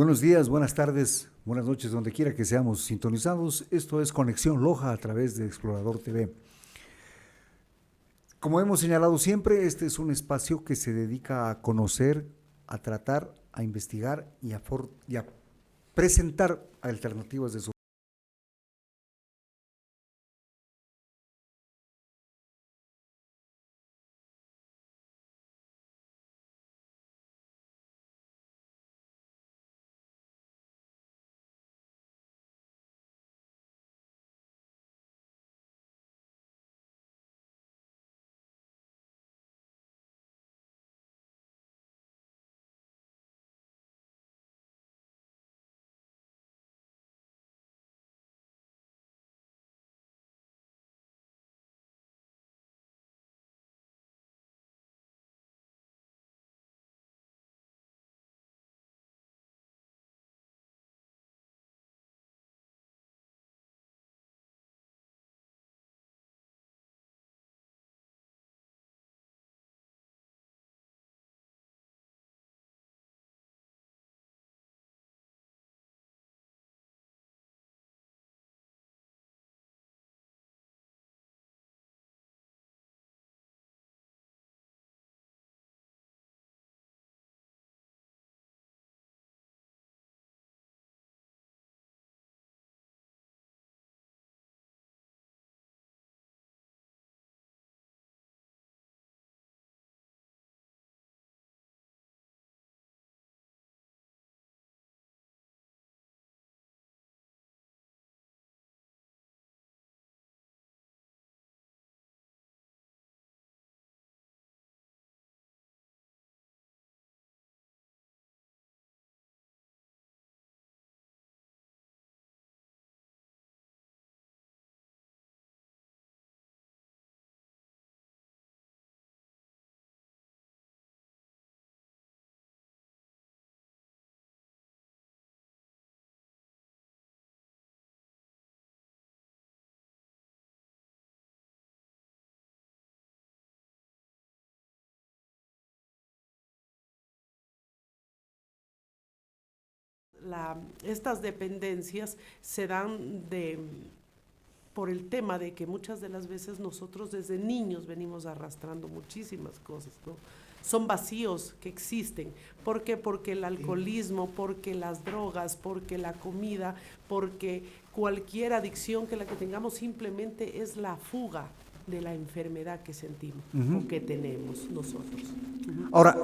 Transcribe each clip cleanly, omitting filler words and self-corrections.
Buenos días, buenas tardes, buenas noches, donde quiera que seamos sintonizados. Esto es Conexión Loja a través de Explorador TV. Como hemos señalado siempre, este es un espacio que se dedica a conocer, a tratar, a investigar y a presentar alternativas de su. Estas dependencias se dan por el tema de que muchas de las veces nosotros desde niños venimos arrastrando muchísimas cosas, ¿no? Son vacíos que existen. ¿Por qué? Porque el alcoholismo, porque las drogas, porque la comida, porque cualquier adicción que la que tengamos simplemente es la fuga de la enfermedad que sentimos o que tenemos nosotros. Ahora,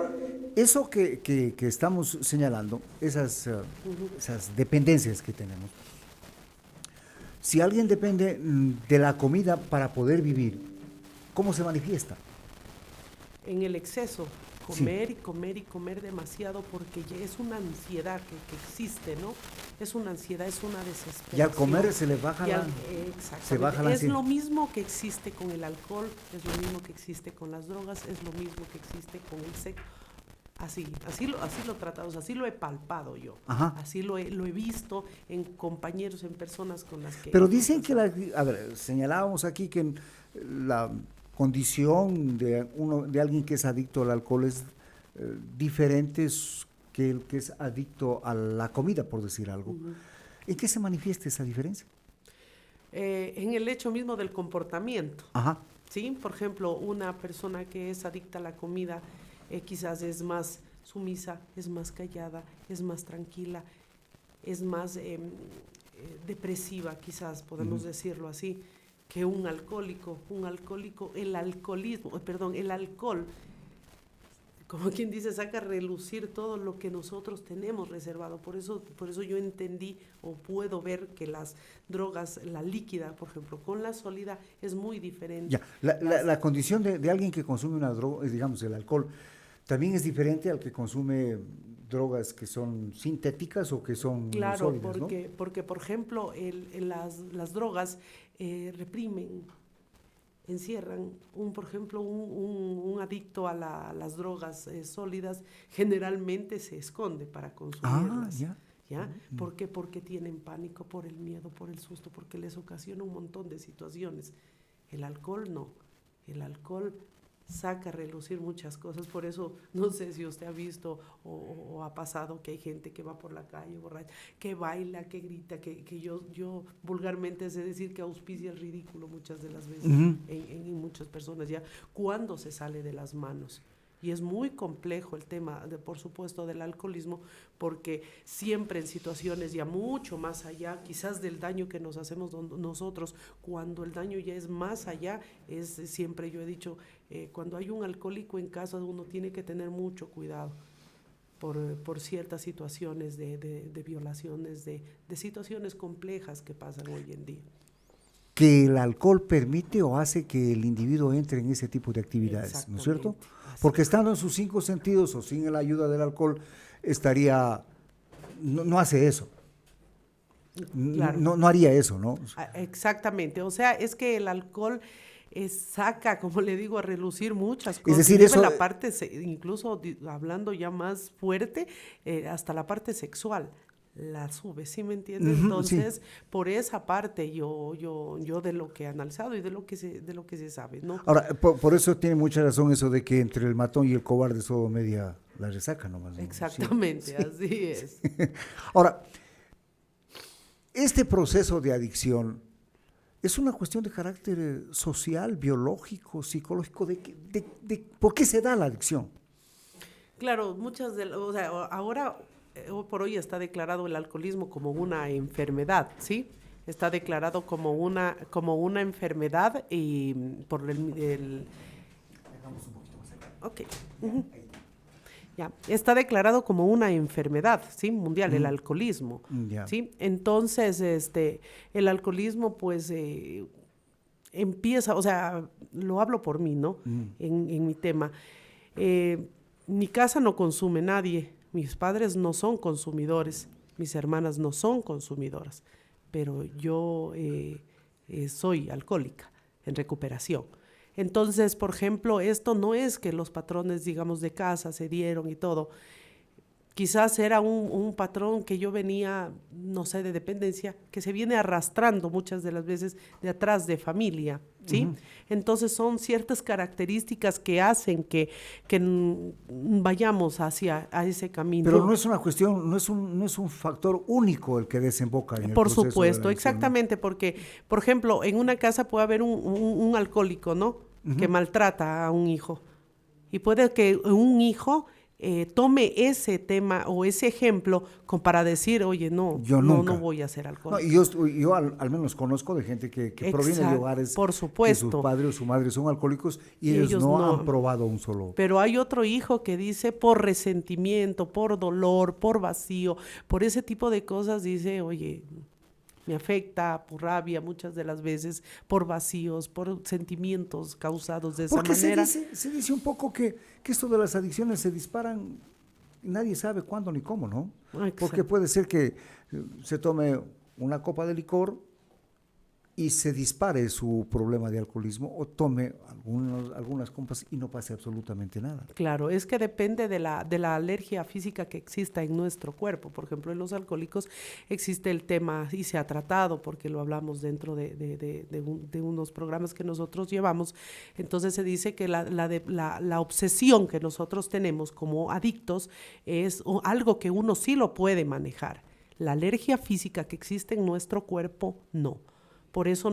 eso que estamos señalando, esas dependencias que tenemos, si alguien depende de la comida para poder vivir, ¿cómo se manifiesta? En el exceso, Sí, comer y comer y comer demasiado porque ya es una ansiedad que existe, ¿no? Es una ansiedad, es una y al comer desesperación. se baja la Exactamente, es ansiedad. lo mismo que existe con el alcohol, es lo mismo que existe con las drogas, es lo mismo que existe con el sexo. Así lo he tratado, así lo he palpado yo, Ajá. así lo he visto en compañeros, en personas con las que Pero he dicen que, conversado. a ver, señalábamos aquí que la condición de alguien que es adicto al alcohol es diferente que el que es adicto a la comida, por decir algo. Uh-huh. ¿En qué se manifiesta esa diferencia? En el hecho mismo del comportamiento. Ajá. ¿Sí? Por ejemplo, una persona que es adicta a la comida quizás es más sumisa, es más callada, es más tranquila, es más depresiva, quizás podemos Ujú. decirlo así, que un alcohólico. Un alcohólico, el alcoholismo, perdón, el alcohol, como quien dice, saca a relucir todo lo que nosotros tenemos reservado. Por eso yo entendí o puedo ver que las drogas, la líquida, por ejemplo, con la sólida es muy Ya, diferente. la Las, condición de alguien que consume una droga, digamos el alcohol, también es diferente al que consume drogas que son sintéticas o que son claro, sólidas, ¿no? porque por ejemplo, las drogas reprimen, encierran. Por ejemplo, un adicto a las drogas sólidas generalmente se esconde para Ah, consumirlas. ya. ¿Ya? ¿Por qué? Porque tienen pánico por el miedo, por el susto, porque les ocasiona un montón de situaciones. El alcohol no. El alcohol saca a relucir muchas cosas. Por eso, no sé si usted ha visto o ha pasado que hay gente que va por la calle borracha, que baila, que grita, que yo vulgarmente sé decir que auspicia el ridículo muchas de las veces en muchas personas ya, cuando se sale de las manos. Y es muy complejo el tema, por supuesto, del alcoholismo, porque siempre en situaciones ya mucho más allá, quizás del daño que nos hacemos nosotros, cuando el daño ya es más allá, es siempre, yo he dicho, cuando hay un alcohólico en casa, uno tiene que tener mucho cuidado por ciertas situaciones de violaciones, de situaciones complejas que pasan hoy en día. Que el alcohol permite o hace que el individuo entre en ese tipo de actividades, ¿no es cierto? Porque estando en sus 5 sentidos o sin la ayuda del alcohol, no hace eso. Claro. No haría eso, ¿no? Exactamente, o sea, es que el alcohol saca, como le digo, a relucir muchas cosas. Es decir, eso, la parte, incluso hablando ya más fuerte, hasta la parte sexual. La sube, ¿sí me entiendes? Entonces, sí. Por esa parte yo de lo que he analizado y de lo que se sabe, ¿no? Ahora, por eso tiene mucha razón eso de que entre el matón y el cobarde solo media la resaca nomás, ¿no? Exactamente, sí. Así es. Ahora, este proceso de adicción es una cuestión de carácter social, biológico, psicológico, ¿por qué se da la adicción? Claro, o sea, ahora hoy por hoy está declarado el alcoholismo como una enfermedad, ¿sí? Está declarado como una enfermedad y por el Dejamos un poquito más acá. Ok. Ya, está declarado como una enfermedad, ¿sí? Mundial, el alcoholismo, ¿sí? Entonces, el alcoholismo, pues, empieza, o sea, lo hablo por mí, ¿no? En mi tema. Mi casa no consume nadie. Mis padres no son consumidores, mis hermanas no son consumidoras, pero yo soy alcohólica en recuperación. Entonces, por ejemplo, esto no es que los patrones, digamos, de casa se dieron y todo. Quizás era un patrón que yo venía, no sé, de dependencia, que se viene arrastrando muchas de las veces de atrás de familia, ¿sí? Entonces son ciertas características que hacen que vayamos hacia ese camino. Pero no es una cuestión, no es un factor único el que desemboca en el proceso. Por supuesto, de la adicción, exactamente, ¿no? Porque, por ejemplo, en una casa puede haber un alcohólico, ¿no? Que maltrata a un hijo. Y puede que un hijo tome ese tema o ese ejemplo para decir, oye, no voy a ser alcohólico. No, yo al menos conozco de gente que proviene de hogares por supuesto, que sus padres o su madre son alcohólicos y ellos no han probado un solo. Pero hay otro hijo que dice por resentimiento, por dolor, por vacío, por ese tipo de cosas, dice, oye, me afecta, por rabia muchas de las veces, por vacíos, por sentimientos causados de esa manera. Porque se dice un poco que esto de las adicciones se disparan, nadie sabe cuándo ni cómo, ¿no? Exacto. Porque puede ser que se tome una copa de licor y se dispare su problema de alcoholismo o tome algunas copas y no pase absolutamente nada. Claro, es que depende de la alergia física que exista en nuestro cuerpo. Por ejemplo, en los alcohólicos existe el tema y se ha tratado porque lo hablamos dentro de unos programas que nosotros llevamos. Entonces se dice que la obsesión que nosotros tenemos como adictos es algo que uno sí lo puede manejar. La alergia física que existe en nuestro cuerpo, no. Por eso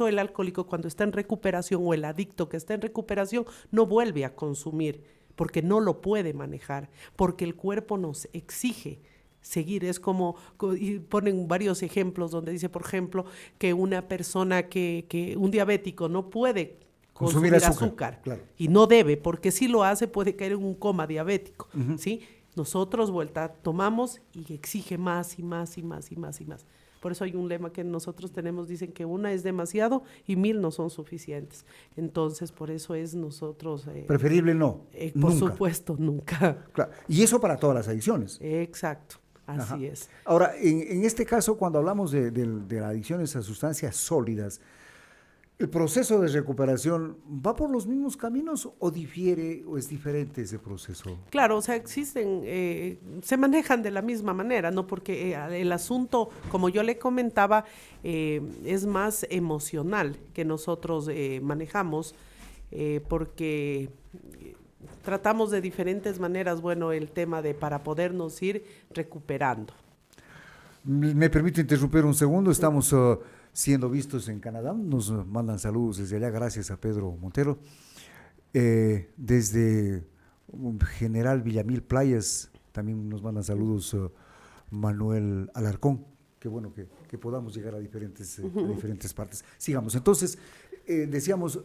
el alcohólico cuando está en recuperación o el adicto que está en recuperación no vuelve a consumir porque no lo puede manejar, porque el cuerpo nos exige seguir. Es como, y ponen varios ejemplos donde dice, por ejemplo, que una persona que un diabético no puede consumir azúcar claro. Y no debe, porque si lo hace puede caer en un coma diabético, ¿sí? Nosotros tomamos y exige más y más y más y más y más. Por eso hay un lema que nosotros tenemos, dicen que una es demasiado y 1000 no son suficientes. Entonces, por eso es nosotros... preferible no, por supuesto, nunca. Claro. Y eso para todas las adicciones. Exacto, así es. Ahora, en este caso, cuando hablamos de las adicciones a sustancias sólidas, ¿el proceso de recuperación va por los mismos caminos o difiere o es diferente ese proceso? Claro, o sea, existen, se manejan de la misma manera, ¿no? Porque el asunto, como yo le comentaba, es más emocional que nosotros manejamos. porque tratamos de diferentes maneras, bueno, el tema de para podernos ir recuperando. Me permito interrumpir un segundo, estamos siendo vistos en Canadá, nos mandan saludos desde allá, gracias a Pedro Montero, desde General Villamil Playas, también nos mandan saludos Manuel Alarcón, qué bueno que podamos llegar a diferentes partes. Sigamos, entonces, decíamos,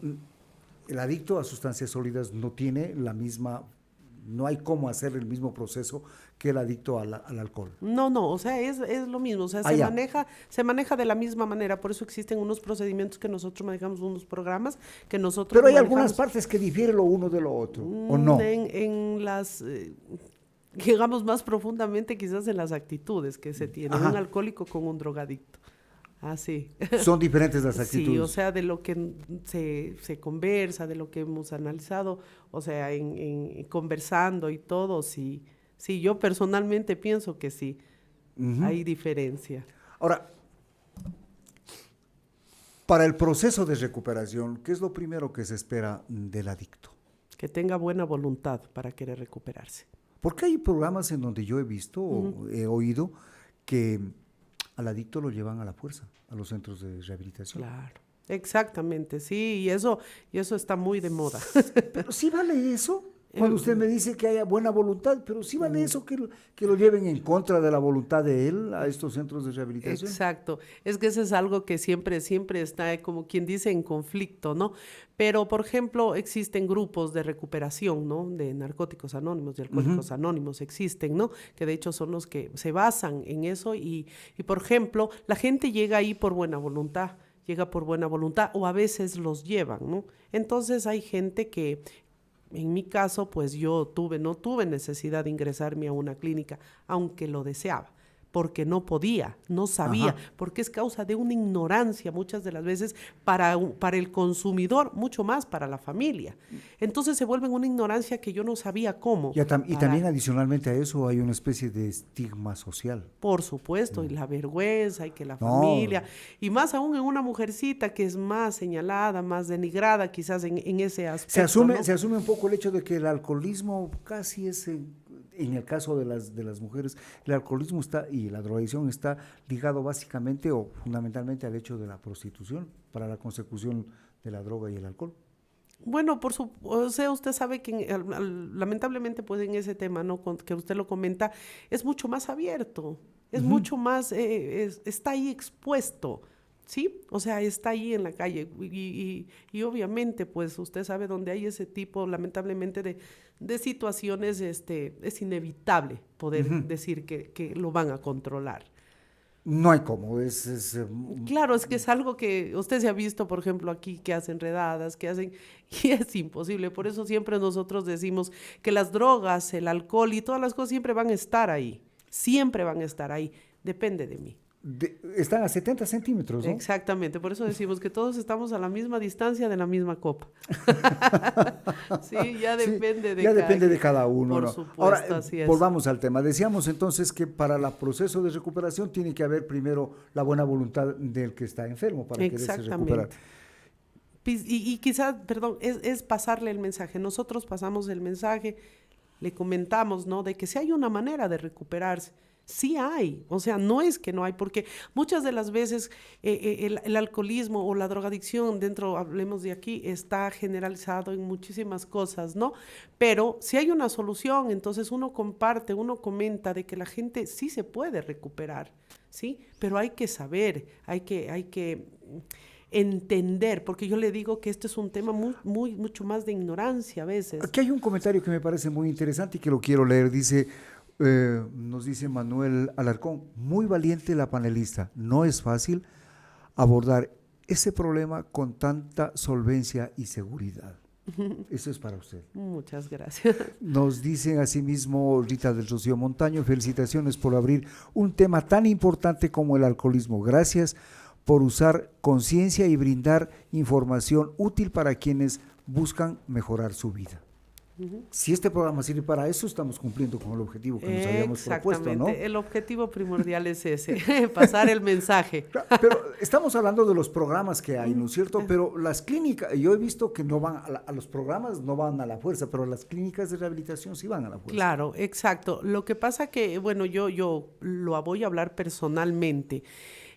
el adicto a sustancias sólidas no tiene la misma, no hay cómo hacer el mismo proceso que el adicto al alcohol. No, o sea, es lo mismo, o sea, se maneja de la misma manera, por eso existen unos procedimientos que nosotros manejamos, unos programas que nosotros Pero hay manejamos. algunas partes que difieren lo uno de lo otro, ¿o no? En las, llegamos más profundamente quizás en las actitudes que se tiene, un alcohólico con un drogadicto. Así. Son diferentes las actitudes. Sí, o sea, de lo que se conversa, de lo que hemos analizado, o sea, en conversando y todo, sí, yo personalmente pienso que sí, hay diferencia. Ahora, para el proceso de recuperación, ¿qué es lo primero que se espera del adicto? Que tenga buena voluntad para querer recuperarse. Porque hay programas en donde yo he visto, he oído, que al adicto lo llevan a la fuerza, a los centros de rehabilitación. Claro, exactamente, sí, y eso está muy de moda. Pero sí vale eso, cuando usted me dice que haya buena voluntad, pero sí vale eso que lo lleven en contra de la voluntad de él a estos centros de rehabilitación. Exacto, es que eso es algo que siempre está, como quien dice, en conflicto, ¿no? Pero, por ejemplo, existen grupos de recuperación, ¿no? De narcóticos anónimos, de alcohólicos anónimos existen, ¿no? Que de hecho son los que se basan en eso y, por ejemplo, la gente llega ahí por buena voluntad, o a veces los llevan, ¿no? Entonces hay gente que, en mi caso, pues yo no tuve necesidad de ingresarme a una clínica, aunque lo deseaba, porque no podía, no sabía, porque es causa de una ignorancia muchas de las veces para el consumidor, mucho más para la familia. Entonces se vuelve una ignorancia que yo no sabía cómo. Y también adicionalmente a eso hay una especie de estigma social. Por supuesto, y la vergüenza, y que la familia, y más aún en una mujercita que es más señalada, más denigrada quizás en ese aspecto. Se asume un poco el hecho de que el alcoholismo casi es... En el caso de las mujeres, el alcoholismo y la drogadicción está ligado básicamente o fundamentalmente al hecho de la prostitución para la consecución de la droga y el alcohol. Bueno, o sea, usted sabe que lamentablemente pues en ese tema, ¿no? Que usted lo comenta, es mucho más abierto, es mucho más, está ahí expuesto. ¿Sí? O sea, está ahí en la calle y obviamente, pues, usted sabe donde hay ese tipo, lamentablemente, de situaciones, es inevitable poder decir que lo van a controlar. No hay cómo, Claro, es que es algo que usted se ha visto, por ejemplo, aquí, que hacen redadas, y es imposible. Por eso siempre nosotros decimos que las drogas, el alcohol y todas las cosas siempre van a estar ahí, depende de mí. Están a 70 centímetros, ¿no? Exactamente, por eso decimos que todos estamos a la misma distancia de la misma copa. Sí, ya depende de cada uno. Por ¿no? supuesto, Ahora, así es. Volvamos al tema. Decíamos entonces que para el proceso de recuperación tiene que haber primero la buena voluntad del que está enfermo para quererse recuperar. Y quizás, perdón, es pasarle el mensaje. Nosotros pasamos el mensaje, le comentamos, ¿no? De que si hay una manera de recuperarse. Sí hay, o sea, no es que no hay, porque muchas de las veces el alcoholismo o la drogadicción hablemos de aquí, está generalizado en muchísimas cosas, ¿no? Pero si hay una solución, entonces uno comparte, uno comenta de que la gente sí se puede recuperar, ¿sí? Pero hay que saber, hay que entender, porque yo le digo que este es un tema mucho más de ignorancia a veces. Aquí hay un comentario que me parece muy interesante y que lo quiero leer, dice... nos dice Manuel Alarcón, muy valiente la panelista, no es fácil abordar ese problema con tanta solvencia y seguridad. Eso es para usted. Muchas gracias. Nos dicen asimismo Rita del Rocío Montaño, felicitaciones por abrir un tema tan importante como el alcoholismo. Gracias por usar conciencia y brindar información útil para quienes buscan mejorar su vida. Si este programa sirve para eso, estamos cumpliendo con el objetivo que nos habíamos propuesto, ¿no? El objetivo primordial es ese, pasar el mensaje. Claro, pero estamos hablando de los programas que hay, ¿no es cierto? Pero las clínicas, yo he visto que no van a los programas, no van a la fuerza, pero las clínicas de rehabilitación sí van a la fuerza. Claro, exacto. Lo que pasa que, bueno, yo lo voy a hablar personalmente.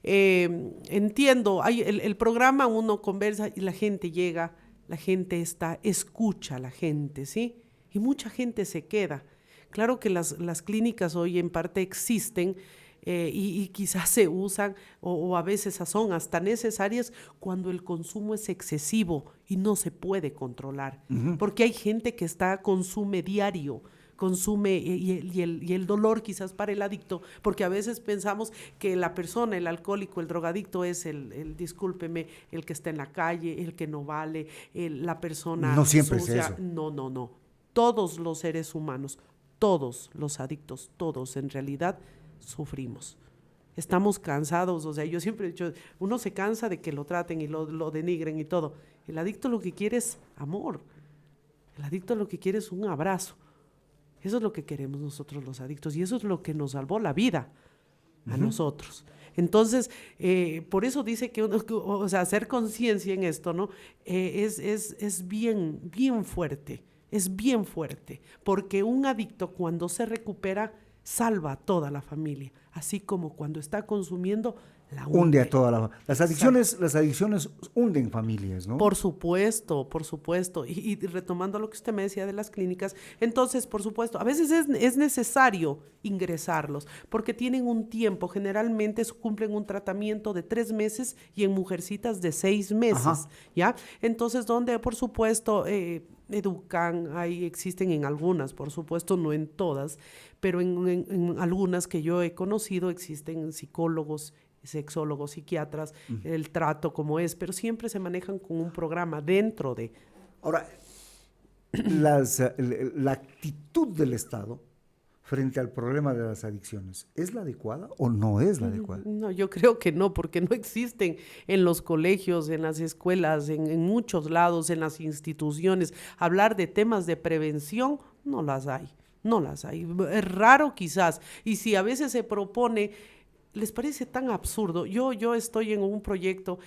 Entiendo, el programa uno conversa y la gente llega, la gente escucha a la gente, ¿sí? Y mucha gente se queda. Claro que las clínicas hoy en parte existen y quizás se usan o a veces son hasta necesarias cuando el consumo es excesivo y no se puede controlar. Porque hay gente que consume diario, consume y el dolor quizás para el adicto, porque a veces pensamos que la persona, el alcohólico, el drogadicto es discúlpeme, el que está en la calle, el que no vale, la persona no siempre sucia. es eso. No. Todos los seres humanos, todos los adictos, todos en realidad sufrimos. Estamos cansados, o sea, yo siempre he dicho, uno se cansa de que lo traten y lo denigren y todo. El adicto lo que quiere es amor. El adicto lo que quiere es un abrazo. Eso es lo que queremos nosotros los adictos y eso es lo que nos salvó la vida a nosotros. Entonces, por eso dice que o sea, hacer conciencia en esto, ¿no? Es bien fuerte, es bien fuerte, porque un adicto cuando se recupera salva a toda la familia, así como cuando está consumiendo la hunde a toda la las adicciones hunden familias, ¿no? Por supuesto. Y retomando lo que usted me decía de las clínicas, entonces, por supuesto, a veces es necesario ingresarlos, porque tienen un tiempo, generalmente cumplen un tratamiento de 3 meses y en mujercitas de 6 meses, Ajá. ¿ya? Entonces, donde, por supuesto, educan, existen en algunas, por supuesto, no en todas, pero en algunas que yo he conocido existen psicólogos, sexólogos, psiquiatras, el trato como es, pero siempre se manejan con un programa dentro de... Ahora, la actitud del Estado frente al problema de las adicciones, ¿es la adecuada o no es la adecuada? No, yo creo que no, porque no existen en los colegios, en las escuelas, en muchos lados, en las instituciones. Hablar de temas de prevención, no las hay. Es raro quizás, y si a veces se propone... ¿Les parece tan absurdo? Yo estoy en un proyecto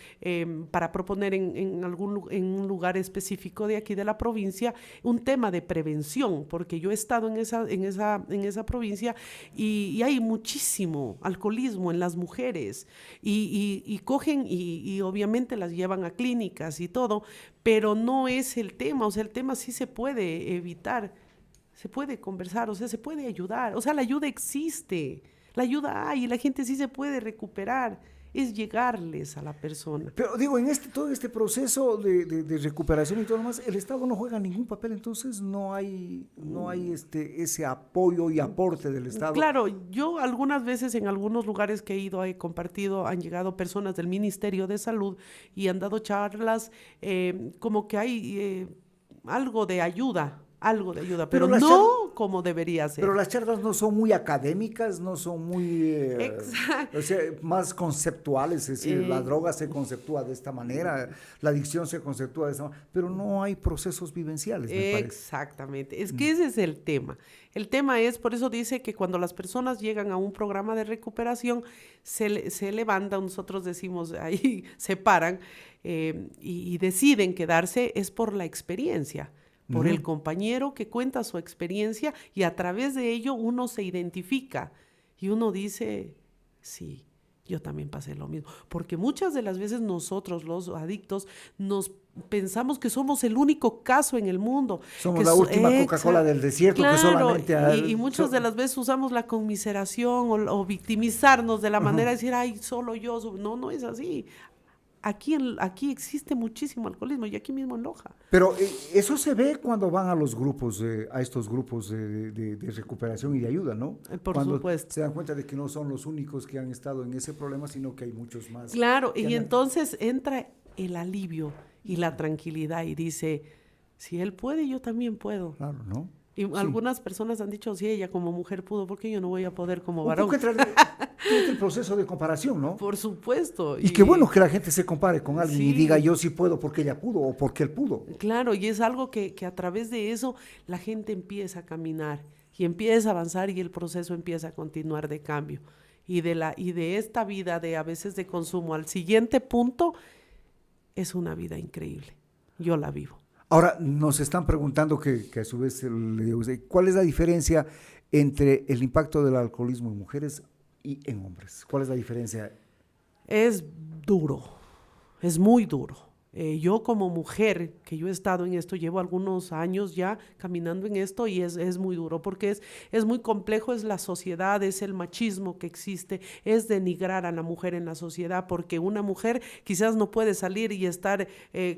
para proponer en un lugar específico de aquí de la provincia un tema de prevención, porque yo he estado en esa provincia y hay muchísimo alcoholismo en las mujeres y cogen y obviamente las llevan a clínicas y todo, pero no es el tema, o sea, el tema sí se puede evitar, se puede conversar, o sea, se puede ayudar, o sea, la ayuda existe. La ayuda hay y la gente sí se puede recuperar, es llegarles a la persona. Pero digo, en todo este proceso de recuperación y todo lo demás, el Estado no juega ningún papel, entonces no hay ese apoyo y aporte del Estado. Claro, yo algunas veces en algunos lugares que he ido, he compartido, han llegado personas del Ministerio de Salud y han dado charlas, como que hay algo de ayuda, pero no como debería ser. Pero las charlas no son muy académicas, no son muy o sea, más conceptuales, es decir, la droga se conceptúa de esta manera, la adicción se conceptúa de esta manera, pero no hay procesos vivenciales, me parece. Exactamente, es que ese es el tema. El tema es, por eso dice que cuando las personas llegan a un programa de recuperación, se levantan, nosotros decimos ahí, se paran y deciden quedarse, es por la experiencia. Por el compañero que cuenta su experiencia y a través de ello uno se identifica y uno dice, sí, yo también pasé lo mismo. Porque muchas de las veces nosotros, los adictos, nos pensamos que somos el único caso en el mundo. Somos la última Coca-Cola del desierto, claro, que solamente... Y muchas de las veces usamos la conmiseración o victimizarnos de la manera de decir, ay, solo yo. No es así. Aquí existe muchísimo alcoholismo y aquí mismo en Loja. Pero eso se ve cuando van a los grupos, a estos grupos de recuperación y de ayuda, ¿no? Por supuesto. Se dan cuenta de que no son los únicos que han estado en ese problema, sino que hay muchos más. Claro, y entonces entra el alivio y la tranquilidad y dice, si él puede, yo también puedo. Claro, ¿no? Y Sí. algunas personas han dicho, si ella como mujer pudo, ¿por qué yo no voy a poder como Un varón? poco entra el proceso de comparación, ¿no? Por supuesto. Y qué bueno que la gente se compare con alguien y diga sí, yo sí puedo porque ella pudo o porque él pudo. claro, y es algo que a través de eso la gente empieza a caminar y empieza a avanzar y el proceso empieza a continuar de cambio. Y de esta vida de a veces de consumo al siguiente punto es una vida increíble. Yo la vivo. Ahora, nos están preguntando que a su vez le digo, ¿cuál es la diferencia entre el impacto del alcoholismo en mujeres y en hombres? ¿Cuál es la diferencia? Es duro, es muy duro. Yo como mujer, que yo he estado en esto, llevo algunos años ya caminando en esto y es muy duro porque es muy complejo, es la sociedad, es el machismo que existe, es denigrar a la mujer en la sociedad porque una mujer quizás no puede salir y estar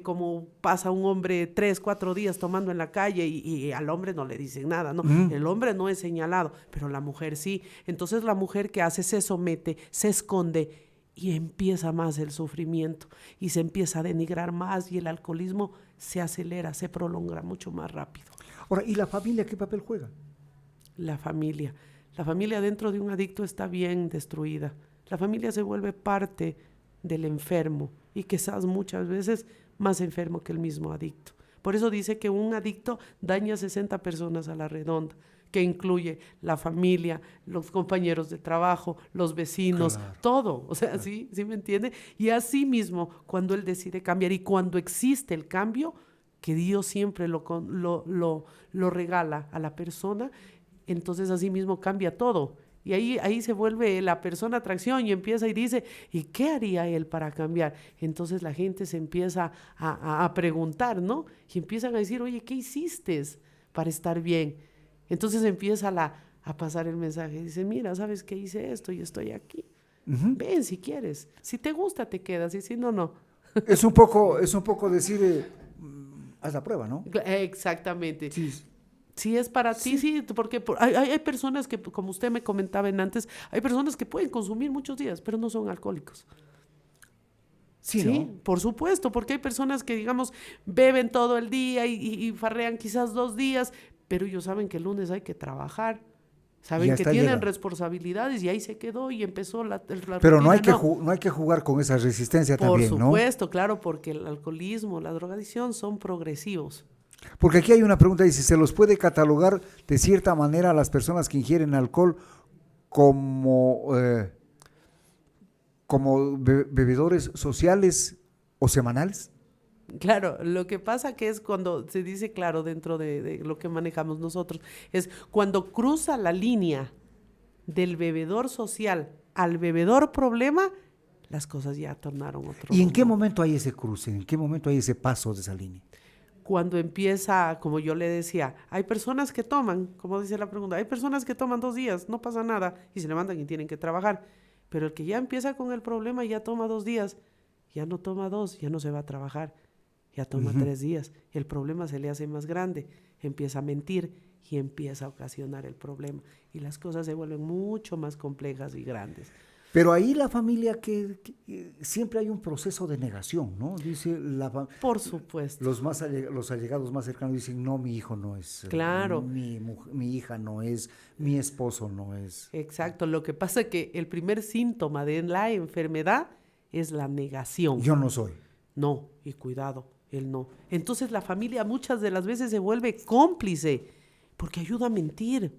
como pasa un hombre 3, 4 días tomando en la calle y al hombre no le dicen nada, ¿no? El hombre no es señalado, pero la mujer sí. Entonces la mujer que hace se somete, se esconde y empieza más el sufrimiento y se empieza a denigrar más y el alcoholismo se acelera, se prolonga mucho más rápido. Ahora, ¿y la familia qué papel juega? La familia dentro de un adicto está bien destruida. La familia se vuelve parte del enfermo y quizás muchas veces más enfermo que el mismo adicto. Por eso dice que un adicto daña a 60 personas a la redonda, que incluye la familia, los compañeros de trabajo, los vecinos, Claro, todo. O sea, claro. ¿sí me entiende? Y así mismo, cuando él decide cambiar y cuando existe el cambio, que Dios siempre lo regala a la persona, entonces así mismo cambia todo. Y ahí se vuelve la persona atracción y empieza y dice, ¿y qué haría él para cambiar? Entonces la gente se empieza a preguntar, ¿no? Y empiezan a decir, oye, ¿qué hiciste para estar bien? Entonces empieza a pasar el mensaje. Dice, mira, ¿sabes qué? Hice esto y estoy aquí. Ujú. Ven si quieres. Si te gusta, te quedas. Y si no, no. Es un poco decir, haz la prueba, ¿no? Exactamente. Sí, Si es para ti, sí, porque hay personas que, como usted me comentaba en antes, hay personas que pueden consumir muchos días, pero no son alcohólicos. sí, Sí, ¿no? por supuesto, porque hay personas que, digamos, beben todo el día y farrean quizás 2 días, pero ellos saben que el lunes hay que trabajar, Y saben que hasta tienen llega. responsabilidades y ahí se quedó y empezó la Pero no rutina. hay que, no hay que jugar con esa resistencia Por también, ¿no? supuesto, claro, porque el alcoholismo, la drogadicción son progresivos. Porque aquí hay una pregunta, dice, ¿se los puede catalogar de cierta manera a las personas que ingieren alcohol como, como bebedores sociales o semanales? Claro, lo que pasa que es cuando se dice, claro, dentro de lo que manejamos nosotros, es cuando cruza la línea del bebedor social al bebedor problema, las cosas ya tornaron otro ¿Y en qué rumbo. momento hay ese cruce? ¿En qué momento hay ese paso de esa línea? Cuando empieza, como yo le decía, hay personas que toman, como dice la pregunta, hay personas que toman 2 días, no pasa nada, y se levantan y tienen que trabajar. Pero el que ya empieza con el problema ya toma 2 días, ya no toma 2, ya no se va a trabajar, ya toma 3 días. El problema se le hace más grande, empieza a mentir y empieza a ocasionar el problema. Y las cosas se vuelven mucho más complejas y grandes. Pero ahí la familia siempre hay un proceso de negación, ¿no? Dice Por supuesto. los allegados más cercanos dicen, no, mi hijo no es, Claro. mi hija no es, mi esposo no es. Exacto. Lo que pasa es que el primer síntoma de la enfermedad es la negación. Yo no soy. No, y cuidado, él no. Entonces la familia muchas de las veces se vuelve cómplice porque ayuda a mentir,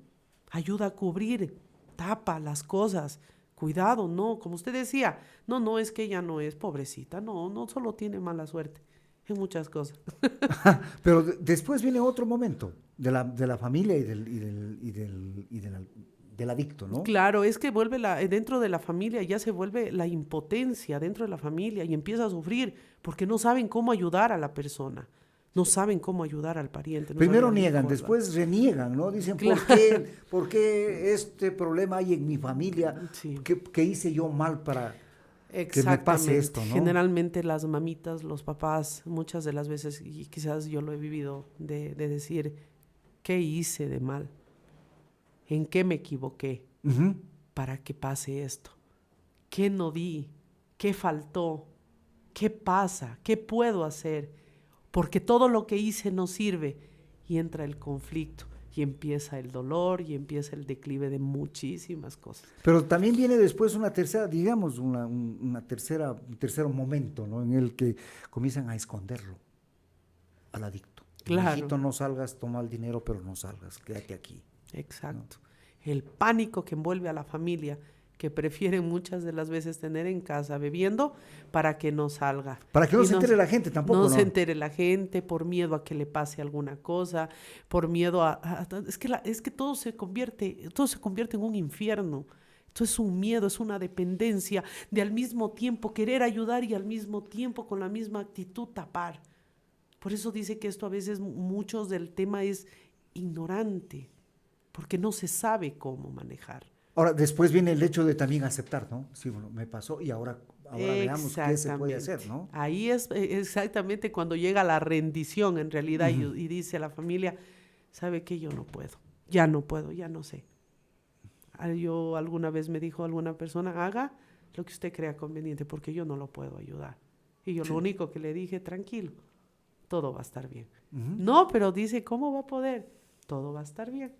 ayuda a cubrir, tapa las cosas. Cuidado, no, como usted decía, no es que ella no es pobrecita, no solo tiene mala suerte en muchas cosas. Pero después viene otro momento de la familia del adicto, ¿no? Claro, es que vuelve dentro de la familia, ya se vuelve la impotencia dentro de la familia y empieza a sufrir porque no saben cómo ayudar a la persona, no saben cómo ayudar al pariente. No Primero saben al niegan, hijo, después reniegan, ¿no? Dicen, Claro. ¿por qué este problema hay en mi familia? Sí. ¿Qué hice yo mal para que me pase Exactamente. esto, ¿no? Generalmente las mamitas, los papás, muchas de las veces, y quizás yo lo he vivido, de decir, ¿qué hice de mal? ¿En qué me equivoqué Ujú. para que pase esto? ¿Qué no di? ¿Qué faltó? ¿Qué pasa? ¿Qué puedo hacer? Porque todo lo que hice no sirve y entra el conflicto y empieza el dolor y empieza el declive de muchísimas cosas. Pero también viene después una tercera, digamos, un tercer momento, ¿no? En el que comienzan a esconderlo al adicto. Claro. Hijito, no salgas, toma el dinero, pero no salgas, quédate aquí. Exacto. ¿No? El pánico que envuelve a la familia, que prefieren muchas de las veces tener en casa bebiendo para que no salga. Para que no se entere la gente tampoco, ¿no? No se entere la gente, por miedo a que le pase alguna cosa, por miedo es que todo se convierte en un infierno. Esto es un miedo, es una dependencia de al mismo tiempo querer ayudar y al mismo tiempo con la misma actitud tapar. Por eso dice que esto a veces muchos del tema es ignorante, porque no se sabe cómo manejar. Ahora, después viene el hecho de también aceptar, ¿no? Sí, bueno, me pasó y ahora veamos qué se puede hacer, ¿no? Ahí es exactamente cuando llega la rendición, en realidad, y dice la familia, ¿sabe qué? Yo no puedo, ya no sé. Yo alguna vez me dijo alguna persona, haga lo que usted crea conveniente, porque yo no lo puedo ayudar. Y yo lo único que le dije, tranquilo, todo va a estar bien. No, pero dice, ¿cómo va a poder? Todo va a estar bien.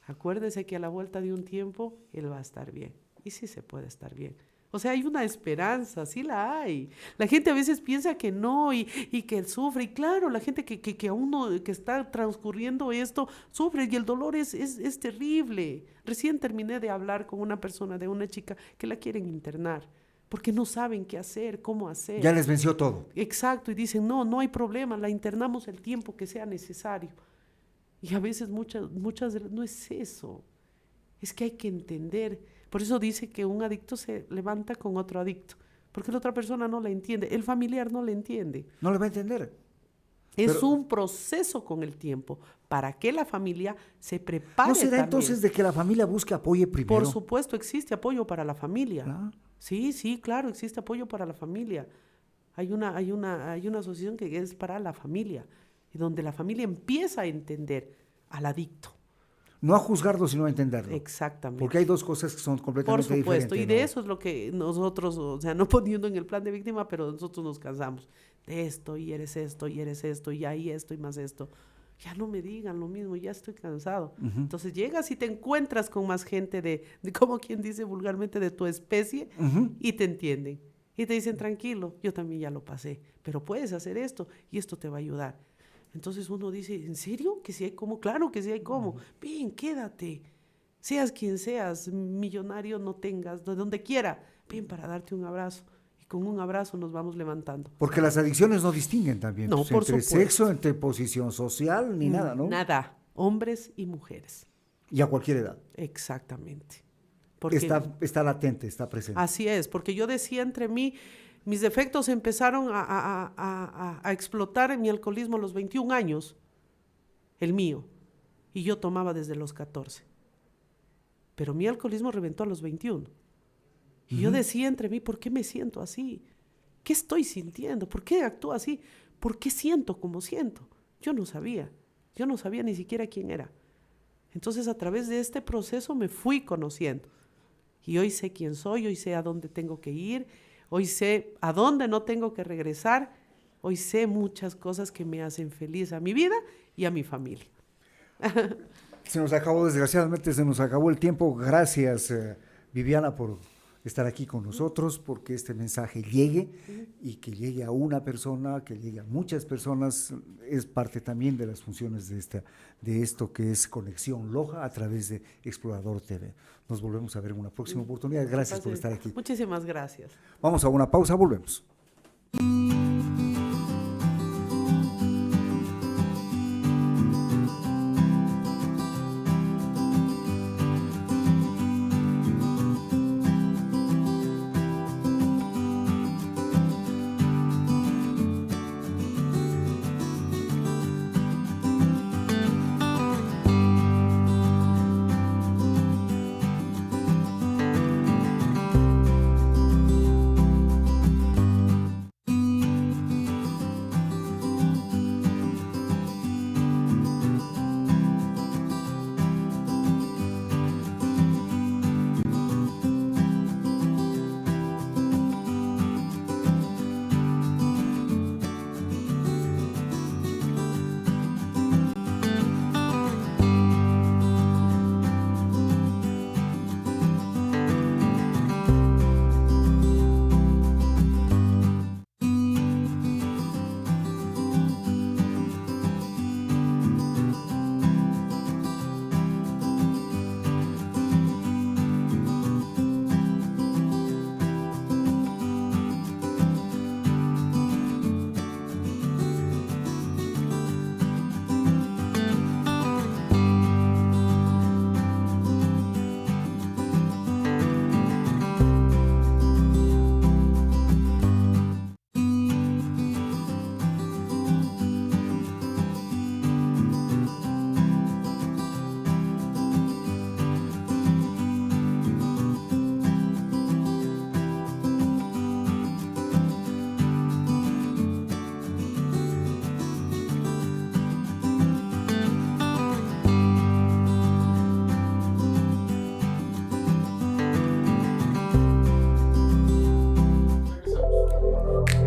Acuérdese que a la vuelta de un tiempo, él va a estar bien. Y sí se puede estar bien. O sea, hay una esperanza, sí la hay. La gente a veces piensa que no y que sufre. Y claro, la gente que aún no, que está transcurriendo esto, sufre y el dolor es terrible. Recién terminé de hablar con una persona, de una chica que la quieren internar, porque no saben qué hacer, cómo hacer. Ya les venció todo. Exacto, y dicen, no hay problema, la internamos el tiempo que sea necesario. Y a veces muchas no es eso, es que hay que entender. Por eso dice que un adicto se levanta con otro adicto, porque la otra persona no la entiende, el familiar no la entiende. No le va a entender. Es un proceso con el tiempo, para que la familia se prepare. ¿No será también. Entonces de que la familia busque apoyo primero? Por supuesto, existe apoyo para la familia. ¿Ah? Sí, claro, existe apoyo para la familia. Hay una asociación que es para la familia, y donde la familia empieza a entender al adicto. No a juzgarlo, sino a entenderlo. Exactamente. Porque hay dos cosas que son completamente diferentes. Por supuesto, y de ¿no? eso es lo que nosotros, o sea, no poniendo en el plan de víctima, pero nosotros nos cansamos de esto, y eres esto, y ahí esto, y más esto. Ya no me digan lo mismo, ya estoy cansado. Entonces llegas y te encuentras con más gente de como quien dice vulgarmente, de tu especie, y te entienden. Y te dicen, tranquilo, yo también ya lo pasé, pero puedes hacer esto, y esto te va a ayudar. Entonces uno dice, ¿en serio? ¿Que sí hay cómo? Claro que sí hay cómo. Ven, quédate. Seas quien seas, millonario no tengas, de donde quiera, ven para darte un abrazo. Y con un abrazo nos vamos levantando. Porque las adicciones no distinguen también. No, por entre supuesto. sexo, entre posición social, ni nada, ¿no? Nada. Hombres y mujeres. Y a cualquier edad. Exactamente. Porque Está latente, está presente. así es, porque yo decía entre mí, mis defectos empezaron a explotar en mi alcoholismo a los 21 años, el mío, y yo tomaba desde los 14. Pero mi alcoholismo reventó a los 21. Y yo decía entre mí, ¿por qué me siento así? ¿Qué estoy sintiendo? ¿Por qué actúo así? ¿Por qué siento como siento? Yo no sabía ni siquiera quién era. Entonces a través de este proceso me fui conociendo. Y hoy sé quién soy, hoy sé a dónde tengo que ir, hoy sé a dónde no tengo que regresar, hoy sé muchas cosas que me hacen feliz a mi vida y a mi familia. Desgraciadamente se nos acabó el tiempo. Gracias, Viviana, por estar aquí con nosotros, porque este mensaje llegue y que llegue a una persona, que llegue a muchas personas, es parte también de las funciones de esto que es Conexión Loja a través de Explorador TV. Nos volvemos a ver en una próxima oportunidad. Gracias por estar aquí. Muchísimas gracias. Vamos a una pausa, volvemos.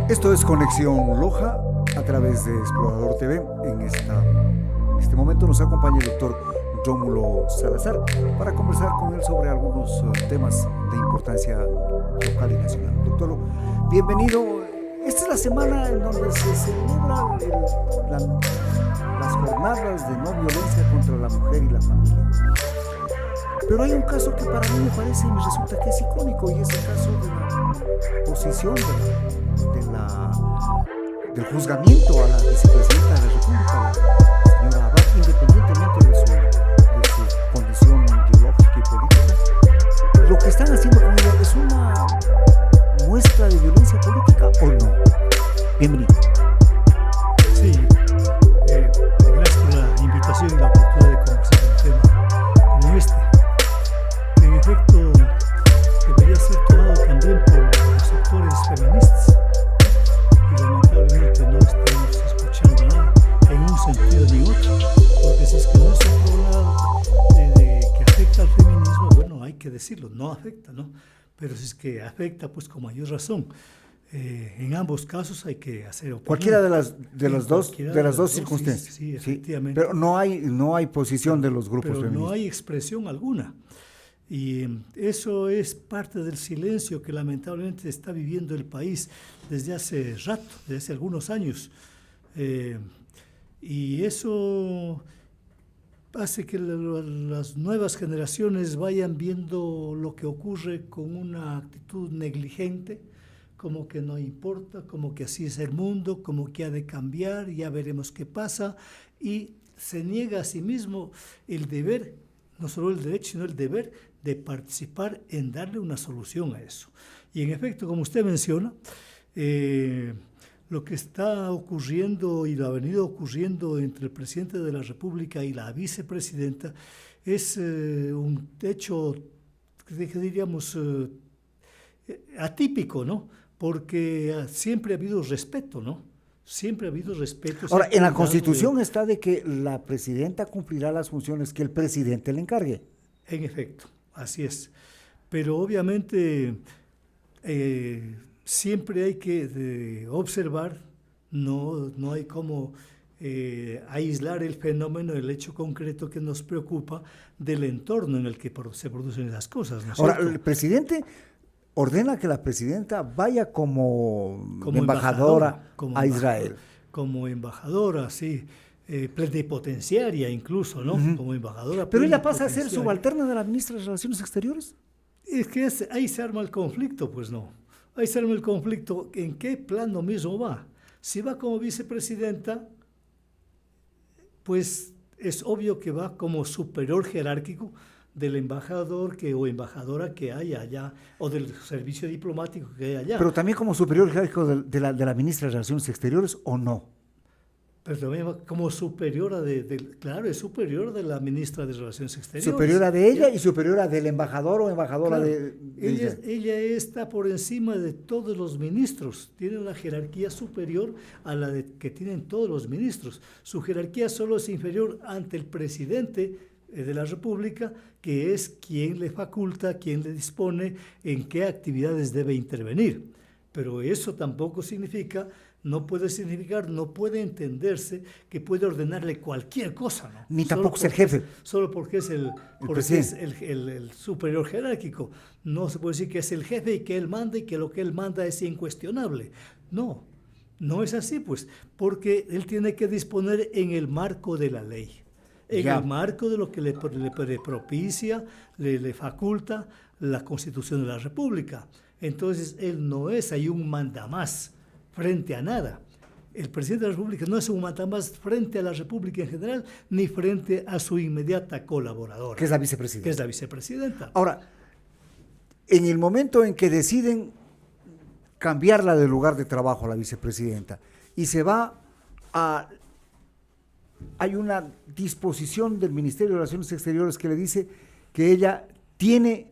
Esto es Conexión Loja a través de Explorador TV. En este momento nos acompaña el doctor Rómulo Salazar para conversar con él sobre algunos temas de importancia local y nacional. Doctor, bienvenido. Esta es la semana en donde se celebran las jornadas de no violencia contra la mujer y la familia. Pero hay un caso que para mí me parece y me resulta que es icónico, y es el caso de la posición del juzgamiento a la vicepresidenta de la República, la señora Abad, independientemente de su condición ideológica y política. Lo que están haciendo con ella es una muestra de violencia política, ¿o no? Bienvenido. Sí, gracias por la invitación y la oportunidad de conversar un tema como este, que en efecto debería ser tomado también por los sectores feministas, y lamentablemente no estamos escuchando nada en un sentido ni otro, porque si es que no es un problema que afecta al feminismo, bueno, hay que decirlo, no afecta, ¿no? Pero si es que afecta, pues con mayor razón. En ambos casos hay que hacer opinión. Cualquiera de las dos circunstancias. Sí, efectivamente. Pero no hay posición de los grupos feministas. No hay expresión alguna. Y eso es parte del silencio que lamentablemente está viviendo el país desde hace rato, desde hace algunos años. Y eso hace que las nuevas generaciones vayan viendo lo que ocurre con una actitud negligente, como que no importa, como que así es el mundo, como que ha de cambiar, ya veremos qué pasa, y se niega a sí mismo el deber, no solo el derecho, sino el deber de participar en darle una solución a eso. Y en efecto, como usted menciona, lo que está ocurriendo y lo ha venido ocurriendo entre el presidente de la República y la vicepresidenta es un hecho, diríamos, atípico, ¿no? Porque siempre ha habido respeto, ¿no? Siempre ha habido respeto. Ahora, en la Constitución está de que la presidenta cumplirá las funciones que el presidente le encargue. En efecto, así es. Pero obviamente siempre hay que observar, no hay como aislar el fenómeno, el hecho concreto que nos preocupa del entorno en el que se producen esas cosas, ¿no es Ahora, cierto? el presidente ordena que la presidenta vaya como embajadora a Israel. Como embajadora, sí, plenipotenciaria incluso, ¿no? Uh-huh. Como embajadora. ¿Pero ella pasa a ser subalterna de la ministra de Relaciones Exteriores? Es que ahí se arma el conflicto, pues no. Ahí se arma el conflicto. ¿En qué plano mismo va? Si va como vicepresidenta, pues es obvio que va como superior jerárquico del embajador o embajadora que hay allá, o del servicio diplomático que hay allá. Pero también como superior jerárquico de la ministra de Relaciones Exteriores, ¿o no? Pero también como superiora claro, es superior de la ministra de Relaciones Exteriores. Superiora de ella y superiora del embajador o embajadora claro, de ella está por encima de todos los ministros, tiene una jerarquía superior a la que tienen todos los ministros. Su jerarquía solo es inferior ante el presidente de la República, que es quien le faculta, quien le dispone en qué actividades debe intervenir. Pero eso tampoco significa, no puede entenderse que puede ordenarle cualquier cosa, ¿no? Ni tampoco ser jefe. Solo porque es el superior jerárquico. No se puede decir que es el jefe y que él manda y que lo que él manda es incuestionable. No es así, pues, porque él tiene que disponer en el marco de la ley. En el marco de lo que le propicia, le faculta la Constitución de la República. Entonces, él no es ahí un mandamás frente a nada. El presidente de la República no es un mandamás frente a la República en general, ni frente a su inmediata colaboradora. Que es la vicepresidenta. Ahora, en el momento en que deciden cambiarla de lugar de trabajo a la vicepresidenta y se va a... Hay una disposición del Ministerio de Relaciones Exteriores que le dice que ella tiene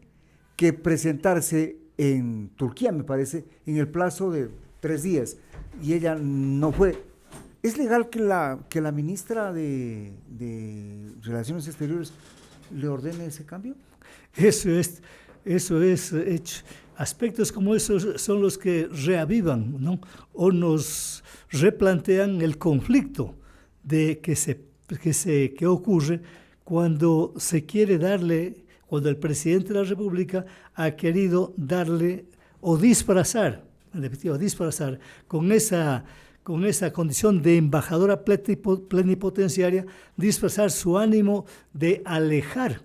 que presentarse en Turquía, me parece, en el plazo de 3 días, y ella no fue. ¿Es legal que la ministra de Relaciones Exteriores le ordene ese cambio? Eso es hecho. aspectos como esos son los que reavivan, ¿no? O nos replantean el conflicto de que ocurre cuando se quiere darle, cuando el presidente de la República ha querido darle o disfrazar, en definitiva disfrazar, con esa condición de embajadora plenipotenciaria, disfrazar su ánimo de alejar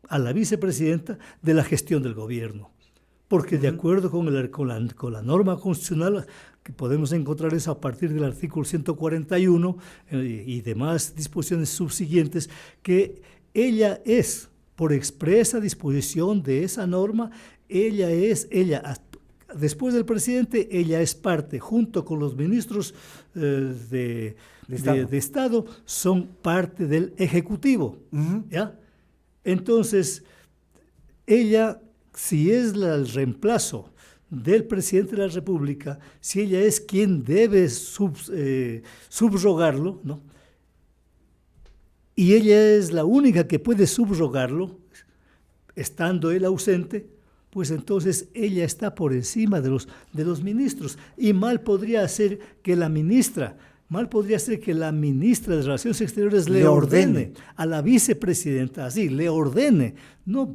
a la vicepresidenta de la gestión del gobierno. Porque de acuerdo con la norma constitucional, que podemos encontrar eso a partir del artículo 141 y demás disposiciones subsiguientes, que ella es, por expresa disposición de esa norma, después del presidente, ella es parte, junto con los ministros de Estado, son parte del Ejecutivo. ¿Ya? Entonces, ella, si es el reemplazo del presidente de la República, si ella es quien debe subrogarlo, ¿no? Y ella es la única que puede subrogarlo, estando él ausente, pues entonces ella está por encima de los ministros. Y mal podría ser que la ministra de Relaciones Exteriores le ordene a la vicepresidenta, así, le ordene. No,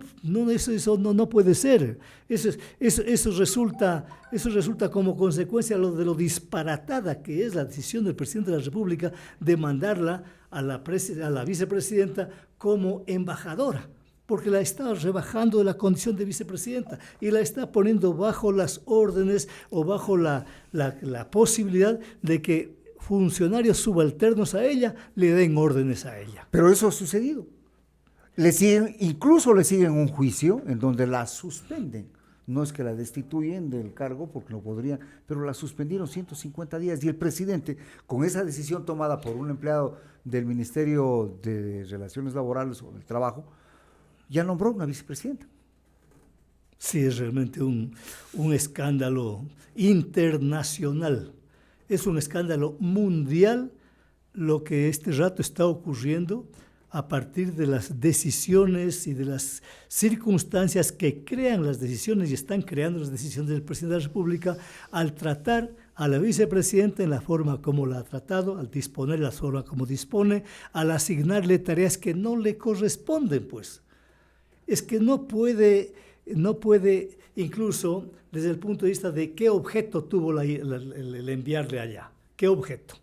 eso no puede ser. Eso resulta como consecuencia de lo disparatada que es la decisión del presidente de la República de mandarla a la vicepresidenta como embajadora, porque la está rebajando de la condición de vicepresidenta y la está poniendo bajo las órdenes o bajo la posibilidad de que funcionarios subalternos a ella le den órdenes a ella. Pero eso ha sucedido. Incluso le siguen un juicio en donde la suspenden. No es que la destituyen del cargo porque no podrían, pero la suspendieron 150 días y el presidente, con esa decisión tomada por un empleado del Ministerio de Relaciones Laborales o del Trabajo, ya nombró una vicepresidenta. Sí, es realmente un escándalo internacional. Es un escándalo mundial lo que este rato está ocurriendo a partir de las decisiones y de las circunstancias que crean las decisiones y están creando las decisiones del presidente de la República al tratar a la vicepresidenta en la forma como la ha tratado, al disponer la forma como dispone, al asignarle tareas que no le corresponden, pues. Es que no puede, incluso desde el punto de vista de qué objeto tuvo el enviarle allá, qué objeto.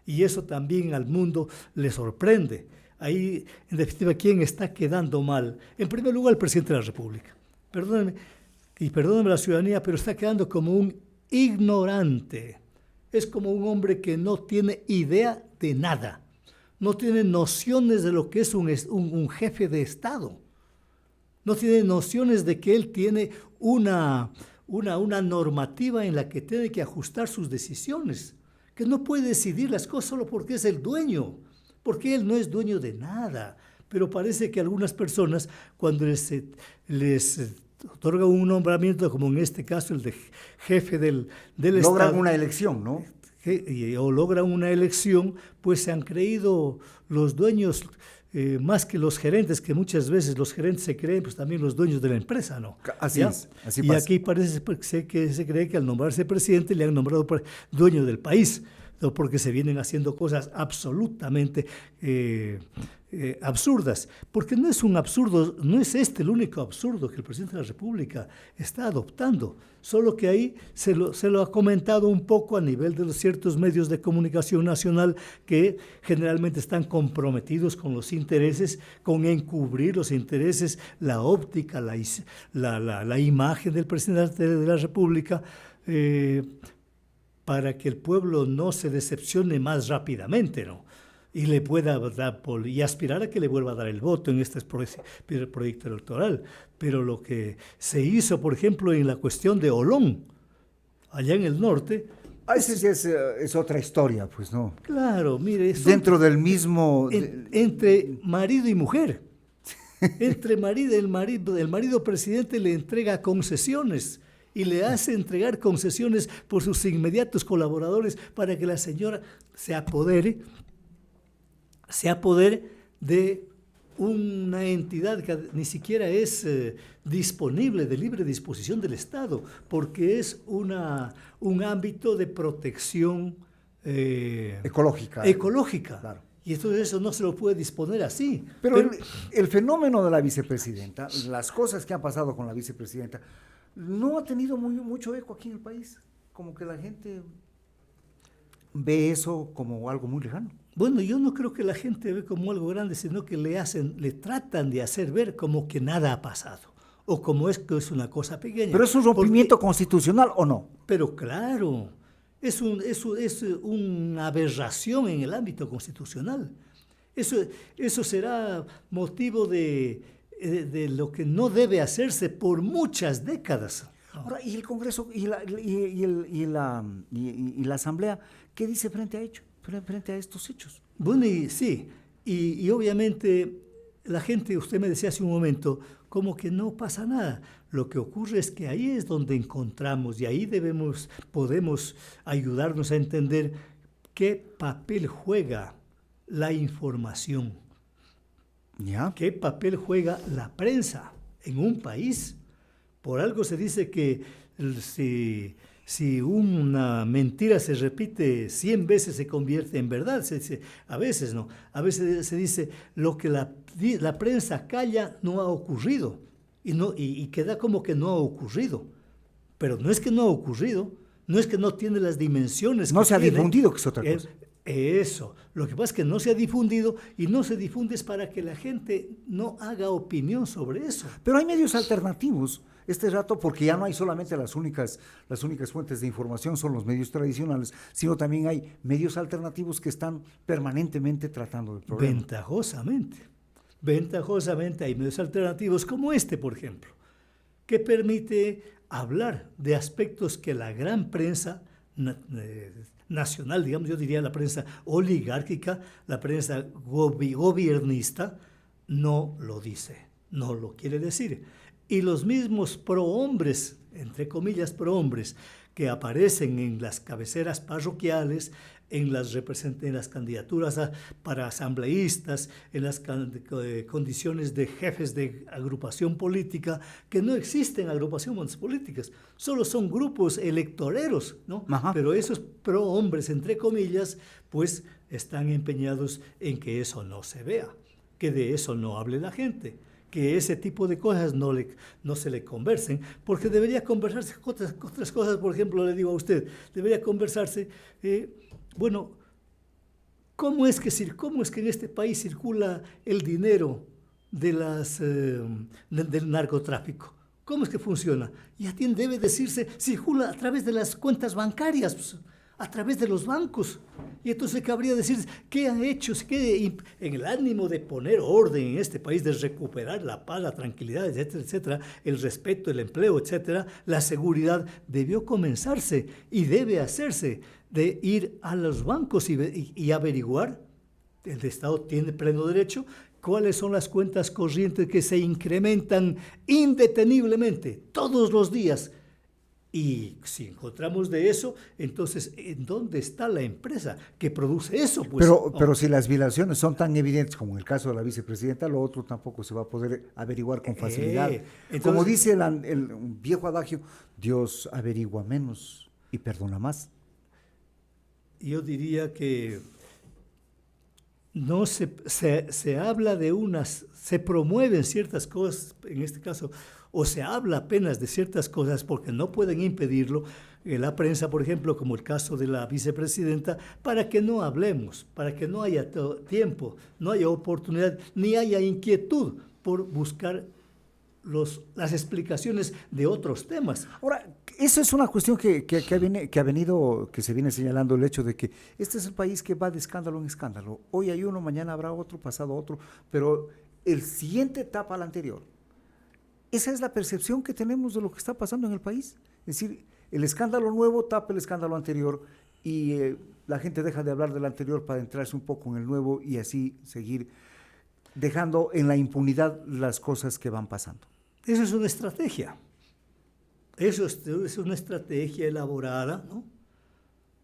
Y eso también al mundo le sorprende. Ahí, en definitiva, ¿quién está quedando mal? En primer lugar, el presidente de la República. Perdónenme la ciudadanía, pero está quedando como un ignorante. Es como un hombre que no tiene idea de nada. No tiene nociones de lo que es un jefe de Estado. No tiene nociones de que él tiene una normativa en la que tiene que ajustar sus decisiones. Que no puede decidir las cosas solo porque es el dueño. Porque él no es dueño de nada, pero parece que algunas personas, cuando les otorga un nombramiento, como en este caso el de jefe del Estado... Logran una elección, ¿no? O logran una elección, pues se han creído los dueños, más que los gerentes, que muchas veces los gerentes se creen, pues también los dueños de la empresa, ¿no? Así es, así pasa. Y aquí parece que se cree que al nombrarse presidente le han nombrado dueño del país, porque se vienen haciendo cosas absolutamente absurdas, porque no es un absurdo, no es este el único absurdo que el presidente de la República está adoptando, solo que ahí se lo ha comentado un poco a nivel de los ciertos medios de comunicación nacional que generalmente están comprometidos con los intereses, con encubrir los intereses, la óptica, la imagen del presidente de la República, para que el pueblo no se decepcione más rápidamente, ¿no? Y le pueda dar y aspirar a que le vuelva a dar el voto en este proyecto electoral. Pero lo que se hizo, por ejemplo, en la cuestión de Olón, allá en el norte... Esa sí es otra historia, pues, ¿no? Claro, mire... Dentro del mismo... Entre marido y mujer. El marido presidente le entrega concesiones y le hace entregar concesiones por sus inmediatos colaboradores para que la señora se apodere de una entidad que ni siquiera es disponible de libre disposición del Estado, porque es un ámbito de protección ecológica. Claro. Y entonces eso no se lo puede disponer así. Pero el fenómeno de la vicepresidenta, las cosas que han pasado con la vicepresidenta, no ha tenido mucho eco aquí en el país. Como que la gente ve eso como algo muy lejano. Bueno, yo no creo que la gente ve como algo grande, sino que le tratan de hacer ver como que nada ha pasado, o como que es una cosa pequeña. ¿Pero es un rompimiento constitucional o no? Pero claro, es una aberración en el ámbito constitucional. Eso será motivo de lo que no debe hacerse por muchas décadas. Ahora, ¿y el Congreso y la Asamblea qué dice frente a estos hechos? Bueno, y obviamente la gente, usted me decía hace un momento, como que no pasa nada. Lo que ocurre es que ahí es donde encontramos y ahí podemos ayudarnos a entender qué papel juega la información. ¿Ya? ¿Qué papel juega la prensa en un país? Por algo se dice que si una mentira se repite 100 veces se convierte en verdad. A veces no. A veces se dice lo que la prensa calla no ha ocurrido y queda como que no ha ocurrido. Pero no es que no ha ocurrido, no es que no tiene las dimensiones. No que se ha tiene. difundido, que es otra cosa. Eso. Lo que pasa es que no se ha difundido y no se difunde es para que la gente no haga opinión sobre eso. Pero hay medios alternativos este rato, porque ya no hay solamente las únicas fuentes de información, son los medios tradicionales, sino también hay medios alternativos que están permanentemente tratando del problema. Ventajosamente hay medios alternativos como este, por ejemplo, que permite hablar de aspectos que la gran prensa nacional, digamos, yo diría la prensa oligárquica, la prensa gobiernista, no lo dice, no lo quiere decir. Y los mismos prohombres, entre comillas prohombres, que aparecen en las cabeceras parroquiales, en las candidaturas para asambleístas, en las condiciones de jefes de agrupación política, que no existen agrupaciones políticas, solo son grupos electoreros, ¿no? Ajá. Pero esos prohombres, entre comillas, pues están empeñados en que eso no se vea, que de eso no hable la gente, que ese tipo de cosas no se le conversen, porque debería conversarse otras cosas. Por ejemplo, le digo a usted, debería conversarse, bueno, ¿cómo es que en este país circula el dinero del narcotráfico? ¿Cómo es que funciona? Y a ti debe decirse, circula a través de las cuentas bancarias, pues, a través de los bancos. Y entonces cabría decir, ¿qué ha hecho? En el ánimo de poner orden en este país, de recuperar la paz, la tranquilidad, etcétera, etcétera, el respeto, el empleo, etcétera, la seguridad, debió comenzarse y debe hacerse de ir a los bancos y averiguar, el Estado tiene pleno derecho, cuáles son las cuentas corrientes que se incrementan indeteniblemente todos los días. Y si encontramos de eso, entonces, ¿en dónde está la empresa que produce eso? Pues, pero si las violaciones son tan evidentes como en el caso de la vicepresidenta, lo otro tampoco se va a poder averiguar con facilidad. Entonces, como dice el viejo adagio, Dios averigua menos y perdona más. Yo diría que no se habla se promueven ciertas cosas, en este caso, o se habla apenas de ciertas cosas porque no pueden impedirlo, la prensa, por ejemplo, como el caso de la vicepresidenta, para que no hablemos, para que no haya tiempo, no haya oportunidad, ni haya inquietud por buscar las explicaciones de otros temas. Ahora, esa es una cuestión que se viene señalando, el hecho de que este es el país que va de escándalo en escándalo. Hoy hay uno, mañana habrá otro, pasado otro, pero el siguiente tapa al anterior. Esa es la percepción que tenemos de lo que está pasando en el país. Es decir, el escándalo nuevo tapa el escándalo anterior y la gente deja de hablar del anterior para entrarse un poco en el nuevo y así seguir dejando en la impunidad las cosas que van pasando. Eso es una estrategia. Eso es una estrategia elaborada, ¿no?,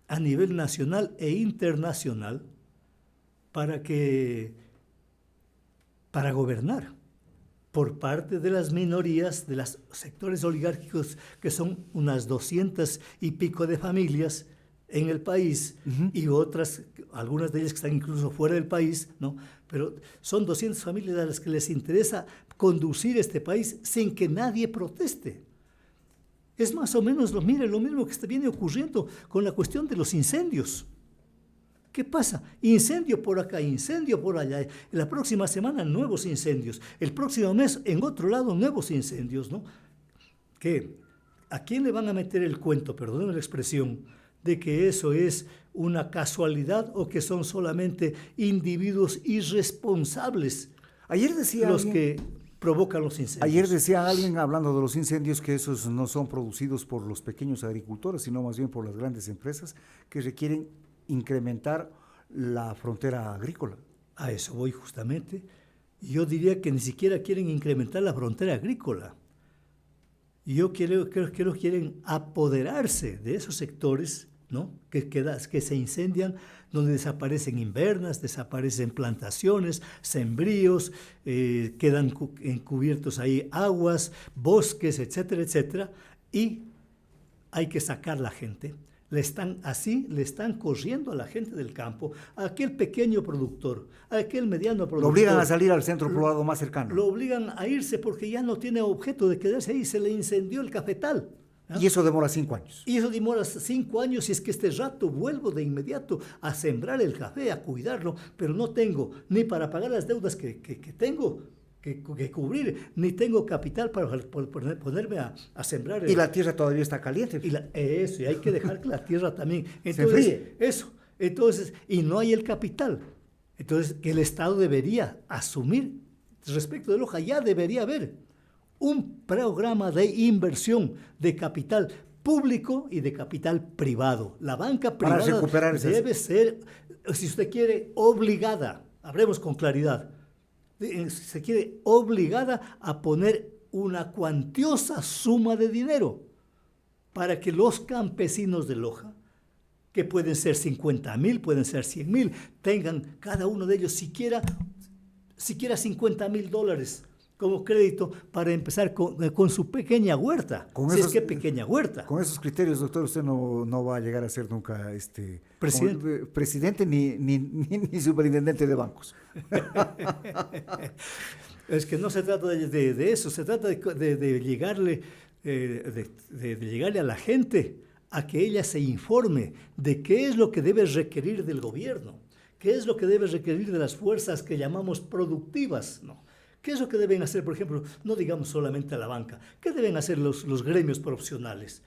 a nivel nacional e internacional para que para gobernar por parte de las minorías, de los sectores oligárquicos, que son unas 200 y pico de familias en el país, y otras, algunas de ellas que están incluso fuera del país, ¿no? Pero son 200 familias a las que les interesa conducir este país sin que nadie proteste. Es más o menos lo mismo que viene ocurriendo con la cuestión de los incendios. ¿Qué pasa? Incendio por acá, incendio por allá. La próxima semana nuevos incendios. El próximo mes en otro lado nuevos incendios, ¿no? ¿Qué? ¿A quién le van a meter el cuento, perdónenme la expresión, de que eso es una casualidad o que son solamente individuos irresponsables Ayer decía los alguien, que provocan los incendios? ayer decía alguien hablando de los incendios que esos no son producidos por los pequeños agricultores, sino más bien por las grandes empresas que requieren incrementar la frontera agrícola. A eso voy justamente. Yo diría que ni siquiera quieren incrementar la frontera agrícola. Yo creo que quieren apoderarse de esos sectores, ¿no? que se incendian, donde desaparecen invernas, desaparecen plantaciones, sembríos, quedan encubiertos ahí aguas, bosques, etcétera, etcétera, y hay que sacar la gente. Le están corriendo a la gente del campo, a aquel pequeño productor, a aquel mediano productor. Lo obligan a salir al centro poblado más cercano. Lo obligan a irse porque ya no tiene objeto de quedarse ahí, se le incendió el cafetal, ¿no? Y eso demora 5 años. Y eso demora 5 años, y es que este rato vuelvo de inmediato a sembrar el café, a cuidarlo, pero no tengo ni para pagar las deudas que tengo que cubrir, ni tengo capital para ponerme a sembrar. Y la tierra todavía está caliente. Y hay que dejar que la tierra también Se enfríe. Entonces, y no hay el capital. Entonces, que el Estado debería asumir, respecto de Loja, ya debería haber un programa de inversión de capital público y de capital privado. La banca privada para recuperar debe ser, si usted quiere, obligada, hablemos con claridad, se quiere obligada a poner una cuantiosa suma de dinero para que los campesinos de Loja, que pueden ser 50,000, pueden ser 100,000, tengan cada uno de ellos siquiera $50,000 como crédito para empezar con su pequeña huerta. Pequeña huerta. Con esos criterios, doctor, usted no va a llegar a ser nunca presidente ni superintendente de bancos. Es que no se trata de eso, se trata de llegarle a la gente a que ella se informe de qué es lo que debe requerir del gobierno, qué es lo que debe requerir de las fuerzas que llamamos productivas, ¿no? ¿Qué es lo que deben hacer, por ejemplo, no digamos solamente a la banca? ¿Qué deben hacer los gremios profesionales?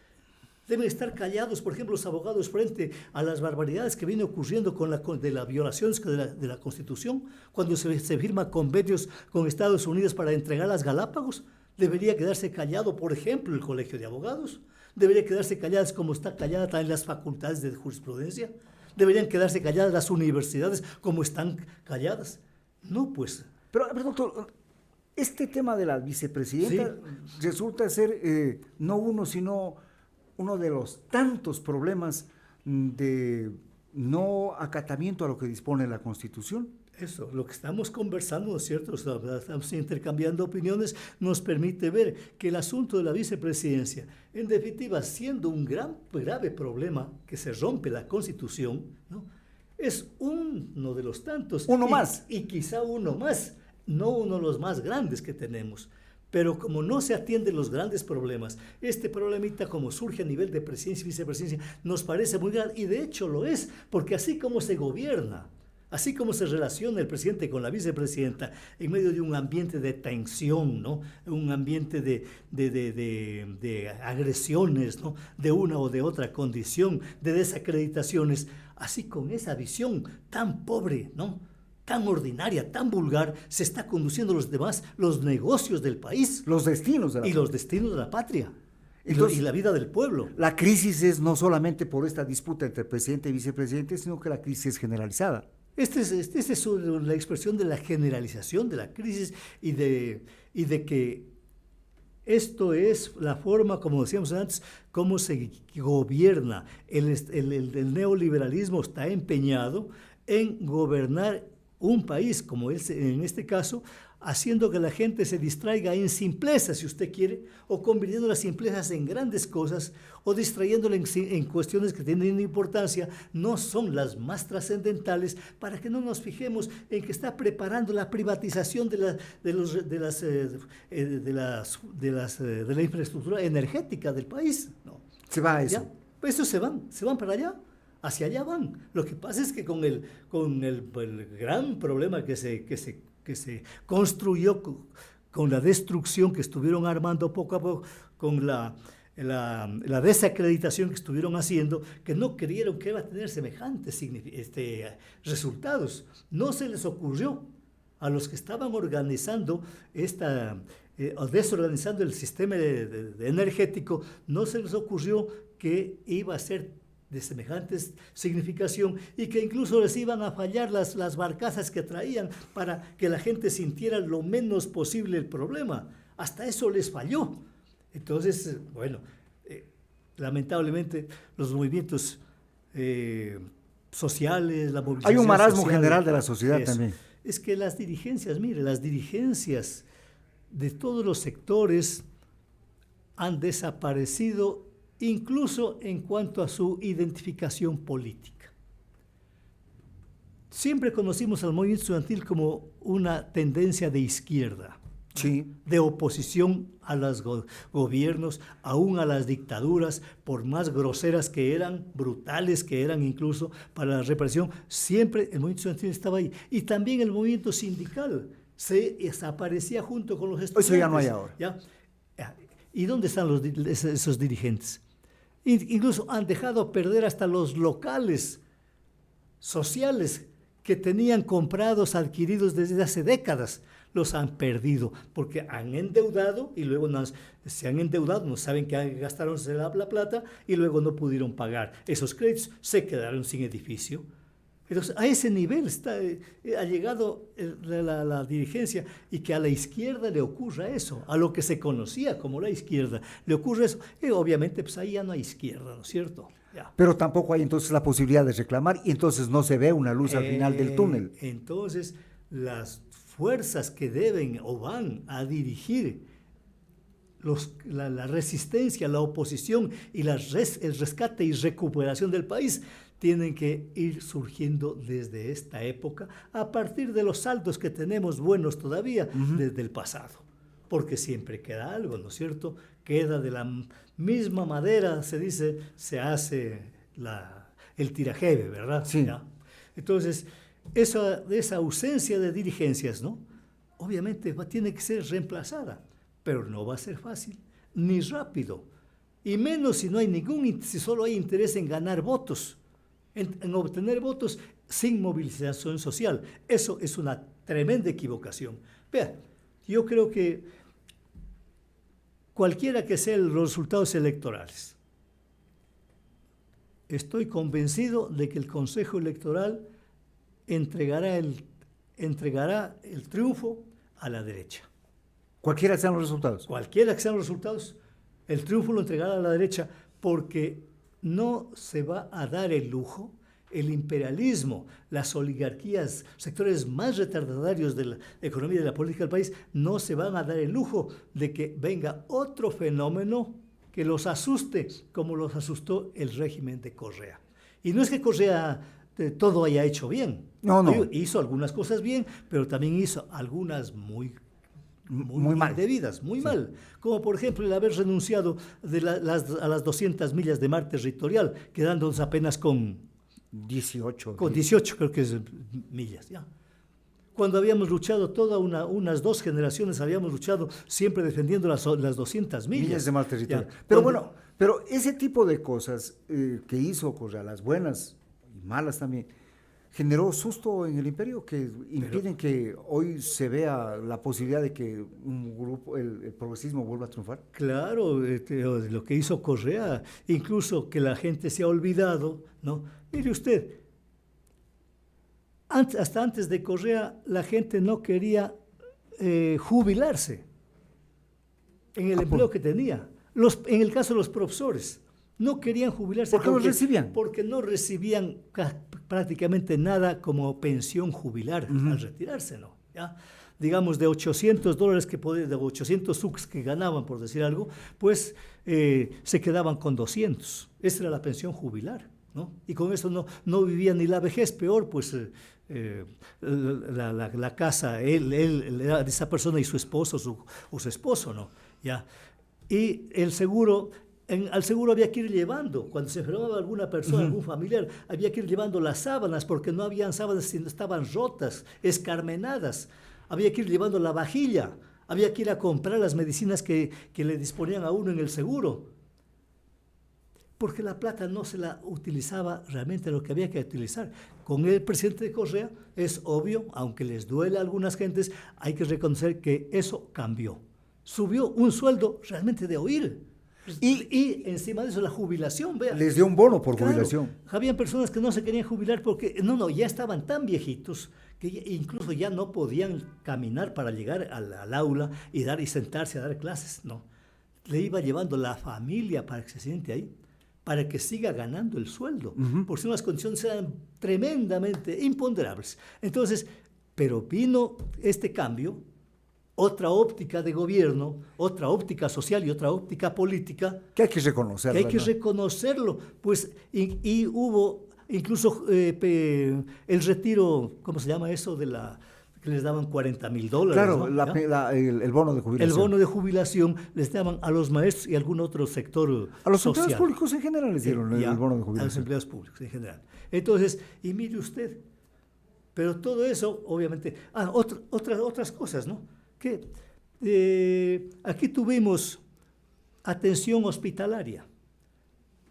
Deben estar callados, por ejemplo, los abogados frente a las barbaridades que viene ocurriendo de las violaciones de la Constitución, cuando se firman convenios con Estados Unidos para entregar las Galápagos. Debería quedarse callado, por ejemplo, el Colegio de Abogados. Debería quedarse calladas como está callada también las facultades de jurisprudencia. Deberían quedarse calladas las universidades como están calladas. No, pues. Pero doctor, este tema de la vicepresidenta resulta ser no uno, sino uno de los tantos problemas de no acatamiento a lo que dispone la Constitución. Eso, lo que estamos conversando, ¿no es cierto? Estamos intercambiando opiniones, nos permite ver que el asunto de la vicepresidencia, en definitiva, siendo un grave problema que se rompe la Constitución, ¿no? Es uno de los tantos. Uno más. Y quizá uno más, no uno de los más grandes que tenemos. Pero como no se atienden los grandes problemas, este problemita como surge a nivel de presidencia y vicepresidencia nos parece muy grande, y de hecho lo es, porque así como se gobierna, así como se relaciona el presidente con la vicepresidenta en medio de un ambiente de tensión, ¿no? Un ambiente de agresiones, ¿no? De una o de otra condición, de desacreditaciones, así con esa visión tan pobre, ¿no? Tan ordinaria, tan vulgar, se está conduciendo los negocios del país. Los destinos de la patria. Los destinos de la patria. Entonces, y la vida del pueblo. La crisis es no solamente por esta disputa entre presidente y vicepresidente, sino que la crisis es generalizada. Esta es la expresión de la generalización de la crisis y de que esto es la forma, como decíamos antes, cómo se gobierna. El neoliberalismo está empeñado en gobernar un país, como es en este caso, haciendo que la gente se distraiga en simplezas, si usted quiere, o convirtiendo las simplezas en grandes cosas, o distrayéndole en cuestiones que tienen importancia, no son las más trascendentales, para que no nos fijemos en que está preparando la privatización de la infraestructura energética del país. No. Se va a eso. ¿Ya? Pues estos se van para allá. Hacia allá van. Lo que pasa es que con el gran problema que se construyó con la destrucción que estuvieron armando poco a poco, con la desacreditación que estuvieron haciendo, que no creyeron que iba a tener semejantes resultados. No se les ocurrió a los que estaban organizando desorganizando el sistema energético, no se les ocurrió que iba a ser de semejantes significación y que incluso les iban a fallar las barcazas que traían para que la gente sintiera lo menos posible el problema. Hasta eso les falló. Entonces, bueno, lamentablemente los movimientos sociales, la movilización hay un marasmo social, general de la sociedad eso. también. Es que las dirigencias de todos los sectores han desaparecido, incluso en cuanto a su identificación política. Siempre conocimos al movimiento estudiantil como una tendencia de izquierda, Sí. de oposición a los gobiernos, aún a las dictaduras, por más groseras que eran, brutales que eran incluso para la represión, siempre el movimiento estudiantil estaba ahí. Y también el movimiento sindical se desaparecía junto con los estudiantes. Eso ya no hay ahora. ¿Ya? ¿Y dónde están esos dirigentes? Incluso han dejado perder hasta los locales sociales que tenían comprados, adquiridos desde hace décadas. Los han perdido porque han endeudado y luego se han endeudado, no saben que gastaron la plata y luego no pudieron pagar esos créditos, se quedaron sin edificio. Entonces, a ese nivel ha llegado la dirigencia, y que a la izquierda le ocurra eso, a lo que se conocía como la izquierda, le ocurre eso. Y obviamente, pues ahí ya no hay izquierda, ¿no es cierto? Ya. Pero tampoco hay entonces la posibilidad de reclamar y entonces no se ve una luz al final del túnel. Entonces, las fuerzas que deben o van a dirigir la resistencia, la oposición y el rescate y recuperación del país tienen que ir surgiendo desde esta época, a partir de los saldos que tenemos buenos todavía desde el pasado. Porque siempre queda algo, ¿no es cierto? Queda de la misma madera, se dice, se hace el tirajeve, ¿verdad? Sí. ¿Ya? Entonces, esa ausencia de dirigencias, ¿no? Obviamente tiene que ser reemplazada, pero no va a ser fácil, ni rápido, y menos si solo hay interés en ganar votos, en obtener votos sin movilización social. Eso es una tremenda equivocación. Vea, yo creo que cualquiera que sean los resultados electorales, estoy convencido de que el Consejo Electoral entregará el triunfo a la derecha. Cualquiera sean los resultados. Cualquiera que sean los resultados, el triunfo lo entregará a la derecha, porque no se va a dar el lujo, el imperialismo, las oligarquías, sectores más retardatarios de la economía y de la política del país, no se van a dar el lujo de que venga otro fenómeno que los asuste, como los asustó el régimen de Correa. Y no es que Correa todo haya hecho bien. No. Hizo algunas cosas bien, pero también hizo algunas muy mal. Indebidas, muy mal. Como por ejemplo el haber renunciado a las 200 millas de mar territorial, quedándonos apenas con 18. Con 18 creo que es millas, ya. Cuando habíamos luchado unas 2 generaciones, habíamos luchado siempre defendiendo las 200 millas. Millas de mar territorial. Ya. Pero pero ese tipo de cosas que hizo Correa, las buenas y malas también, generó susto en el imperio que impiden que hoy se vea la posibilidad de que un grupo, el progresismo, vuelva a triunfar. Claro, lo que hizo Correa, incluso que la gente se ha olvidado, ¿no? Mire usted, hasta antes de Correa la gente no quería jubilarse en el empleo que tenía. En el caso de los profesores, no querían jubilarse. ¿Por qué no recibían? Porque no recibían prácticamente nada como pensión jubilar al retirarse, ¿no? ¿ya? Digamos, de $800 de 800 sucs que ganaban, por decir algo, pues se quedaban con 200. Esa era la pensión jubilar, ¿no? Y con eso no vivía ni la vejez, peor, pues la casa, él era de esa persona y su esposo, o su esposo, ¿no? ¿Ya? Y el seguro, al seguro había que ir llevando, cuando se enfermaba alguna persona, algún familiar, había que ir llevando las sábanas, porque no habían sábanas, sino estaban rotas, escarmenadas. Había que ir llevando la vajilla, había que ir a comprar las medicinas que le disponían a uno en el seguro, porque la plata no se la utilizaba realmente lo que había que utilizar. Con el presidente Correa es obvio, aunque les duele a algunas gentes, hay que reconocer que eso cambió. Subió un sueldo realmente de oír. Y encima de eso la jubilación, vea. Les dio un bono por jubilación. Habían personas que no se querían jubilar porque, ya estaban tan viejitos que incluso ya no podían caminar para llegar al aula y sentarse a dar clases, no. Le iba llevando la familia para que se siente ahí, para que siga ganando el sueldo, por si las condiciones eran tremendamente imponderables. Entonces, pero vino este cambio, otra óptica de gobierno, otra óptica social y otra óptica política. Que hay que reconocerlo. Que hay que reconocerlo, pues, y hubo incluso el retiro, ¿cómo se llama eso? Que les daban $40,000. Claro, ¿no? el bono de jubilación. El bono de jubilación les daban a los maestros y a algún otro sector a los social. empleados públicos en general les dieron el bono de jubilación. A los empleados públicos en general. Entonces, y mire usted, pero todo eso, obviamente, otras cosas, ¿no? Que aquí tuvimos atención hospitalaria,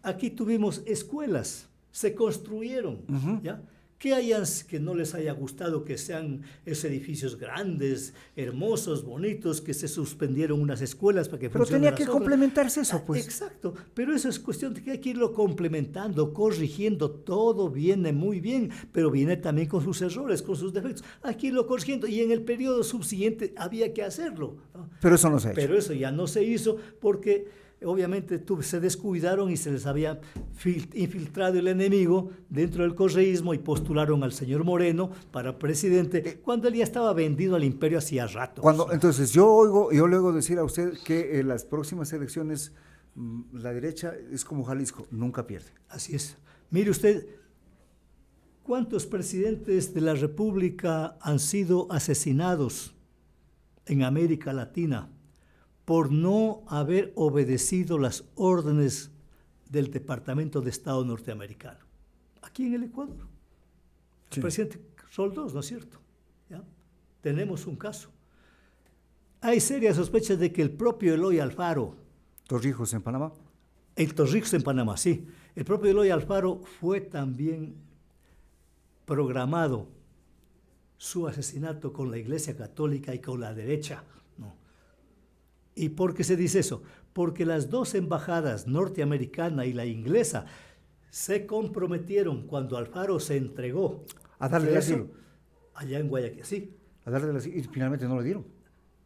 aquí tuvimos escuelas, se construyeron, ¿ya? Que no les haya gustado que sean esos edificios grandes, hermosos, bonitos, que se suspendieron unas escuelas para que funcionen. Pero tenía que complementarse eso, pues. Exacto, pero eso es cuestión de que hay que irlo complementando, corrigiendo, todo viene muy bien, pero viene también con sus errores, con sus defectos. Hay que irlo corrigiendo y en el periodo subsiguiente había que hacerlo, ¿no? Pero eso no se ha hecho. Pero eso ya no se hizo porque obviamente se descuidaron y se les había infiltrado el enemigo dentro del correísmo y postularon al señor Moreno para presidente cuando él ya estaba vendido al imperio hacía rato. Entonces yo le oigo decir a usted que en las próximas elecciones la derecha es como Jalisco, nunca pierde. Así es. Mire usted, ¿cuántos presidentes de la República han sido asesinados en América Latina por no haber obedecido las órdenes del Departamento de Estado norteamericano? Aquí en el Ecuador. Sí. El presidente Roldós, ¿no es cierto? ¿Ya? Tenemos un caso. Hay serias sospechas de que el propio Eloy Alfaro... ¿Torrijos en Panamá? El Torrijos en Panamá, sí. El propio Eloy Alfaro fue también programado su asesinato con la Iglesia Católica y con la derecha, ¿no? ¿Y por qué se dice eso? Porque las dos embajadas, norteamericana y la inglesa, se comprometieron cuando Alfaro se entregó a darle el asilo. Allá en Guayaquil, sí. A darle el asilo, y finalmente no le dieron.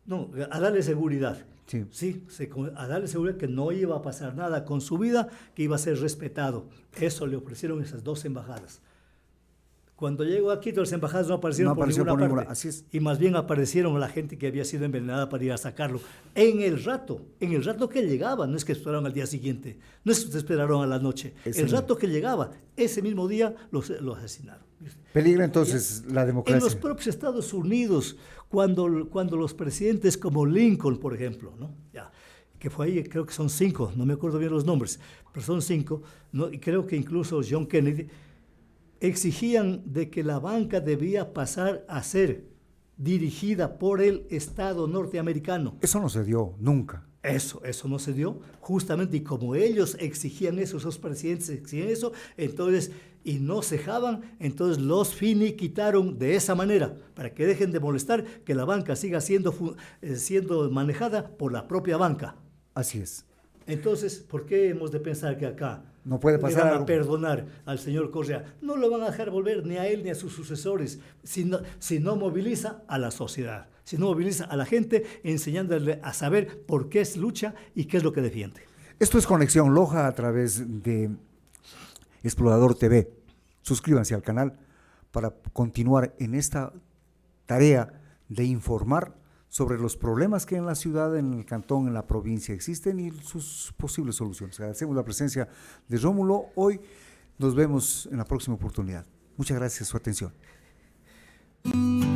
No, a darle seguridad. Sí. A darle seguridad que no iba a pasar nada con su vida, que iba a ser respetado. Eso le ofrecieron esas dos embajadas. Cuando llegó a Quito, las embajadas no aparecieron por ninguna parte. Así es. Y más bien aparecieron la gente que había sido envenenada para ir a sacarlo. En el rato que llegaba, no es que esperaron al día siguiente, no es que esperaron a la noche. El rato que llegaba, ese mismo día lo asesinaron. Peligra entonces la democracia. En los propios Estados Unidos, cuando los presidentes como Lincoln, por ejemplo, ¿no? Ya, que fue ahí, creo que son 5, no me acuerdo bien los nombres, pero son 5, ¿no? Y creo que incluso John Kennedy, exigían de que la banca debía pasar a ser dirigida por el Estado norteamericano. Eso no se dio nunca. Eso no se dio, justamente, y como ellos exigían eso, esos presidentes exigían eso, entonces, y no cejaban, entonces los finiquitaron de esa manera, para que dejen de molestar, que la banca siga siendo manejada por la propia banca. Así es. Entonces, ¿por qué hemos de pensar que acá no puede pasar le van a perdonar al señor Correa? No lo van a dejar volver ni a él ni a sus sucesores, si no moviliza a la sociedad, si no moviliza a la gente, enseñándole a saber por qué es lucha y qué es lo que defiende. Esto es Conexión Loja a través de Explorador TV. Suscríbanse al canal para continuar en esta tarea de informar sobre los problemas que en la ciudad, en el cantón, en la provincia existen y sus posibles soluciones. Agradecemos la presencia de Rómulo. Hoy nos vemos en la próxima oportunidad. Muchas gracias por su atención.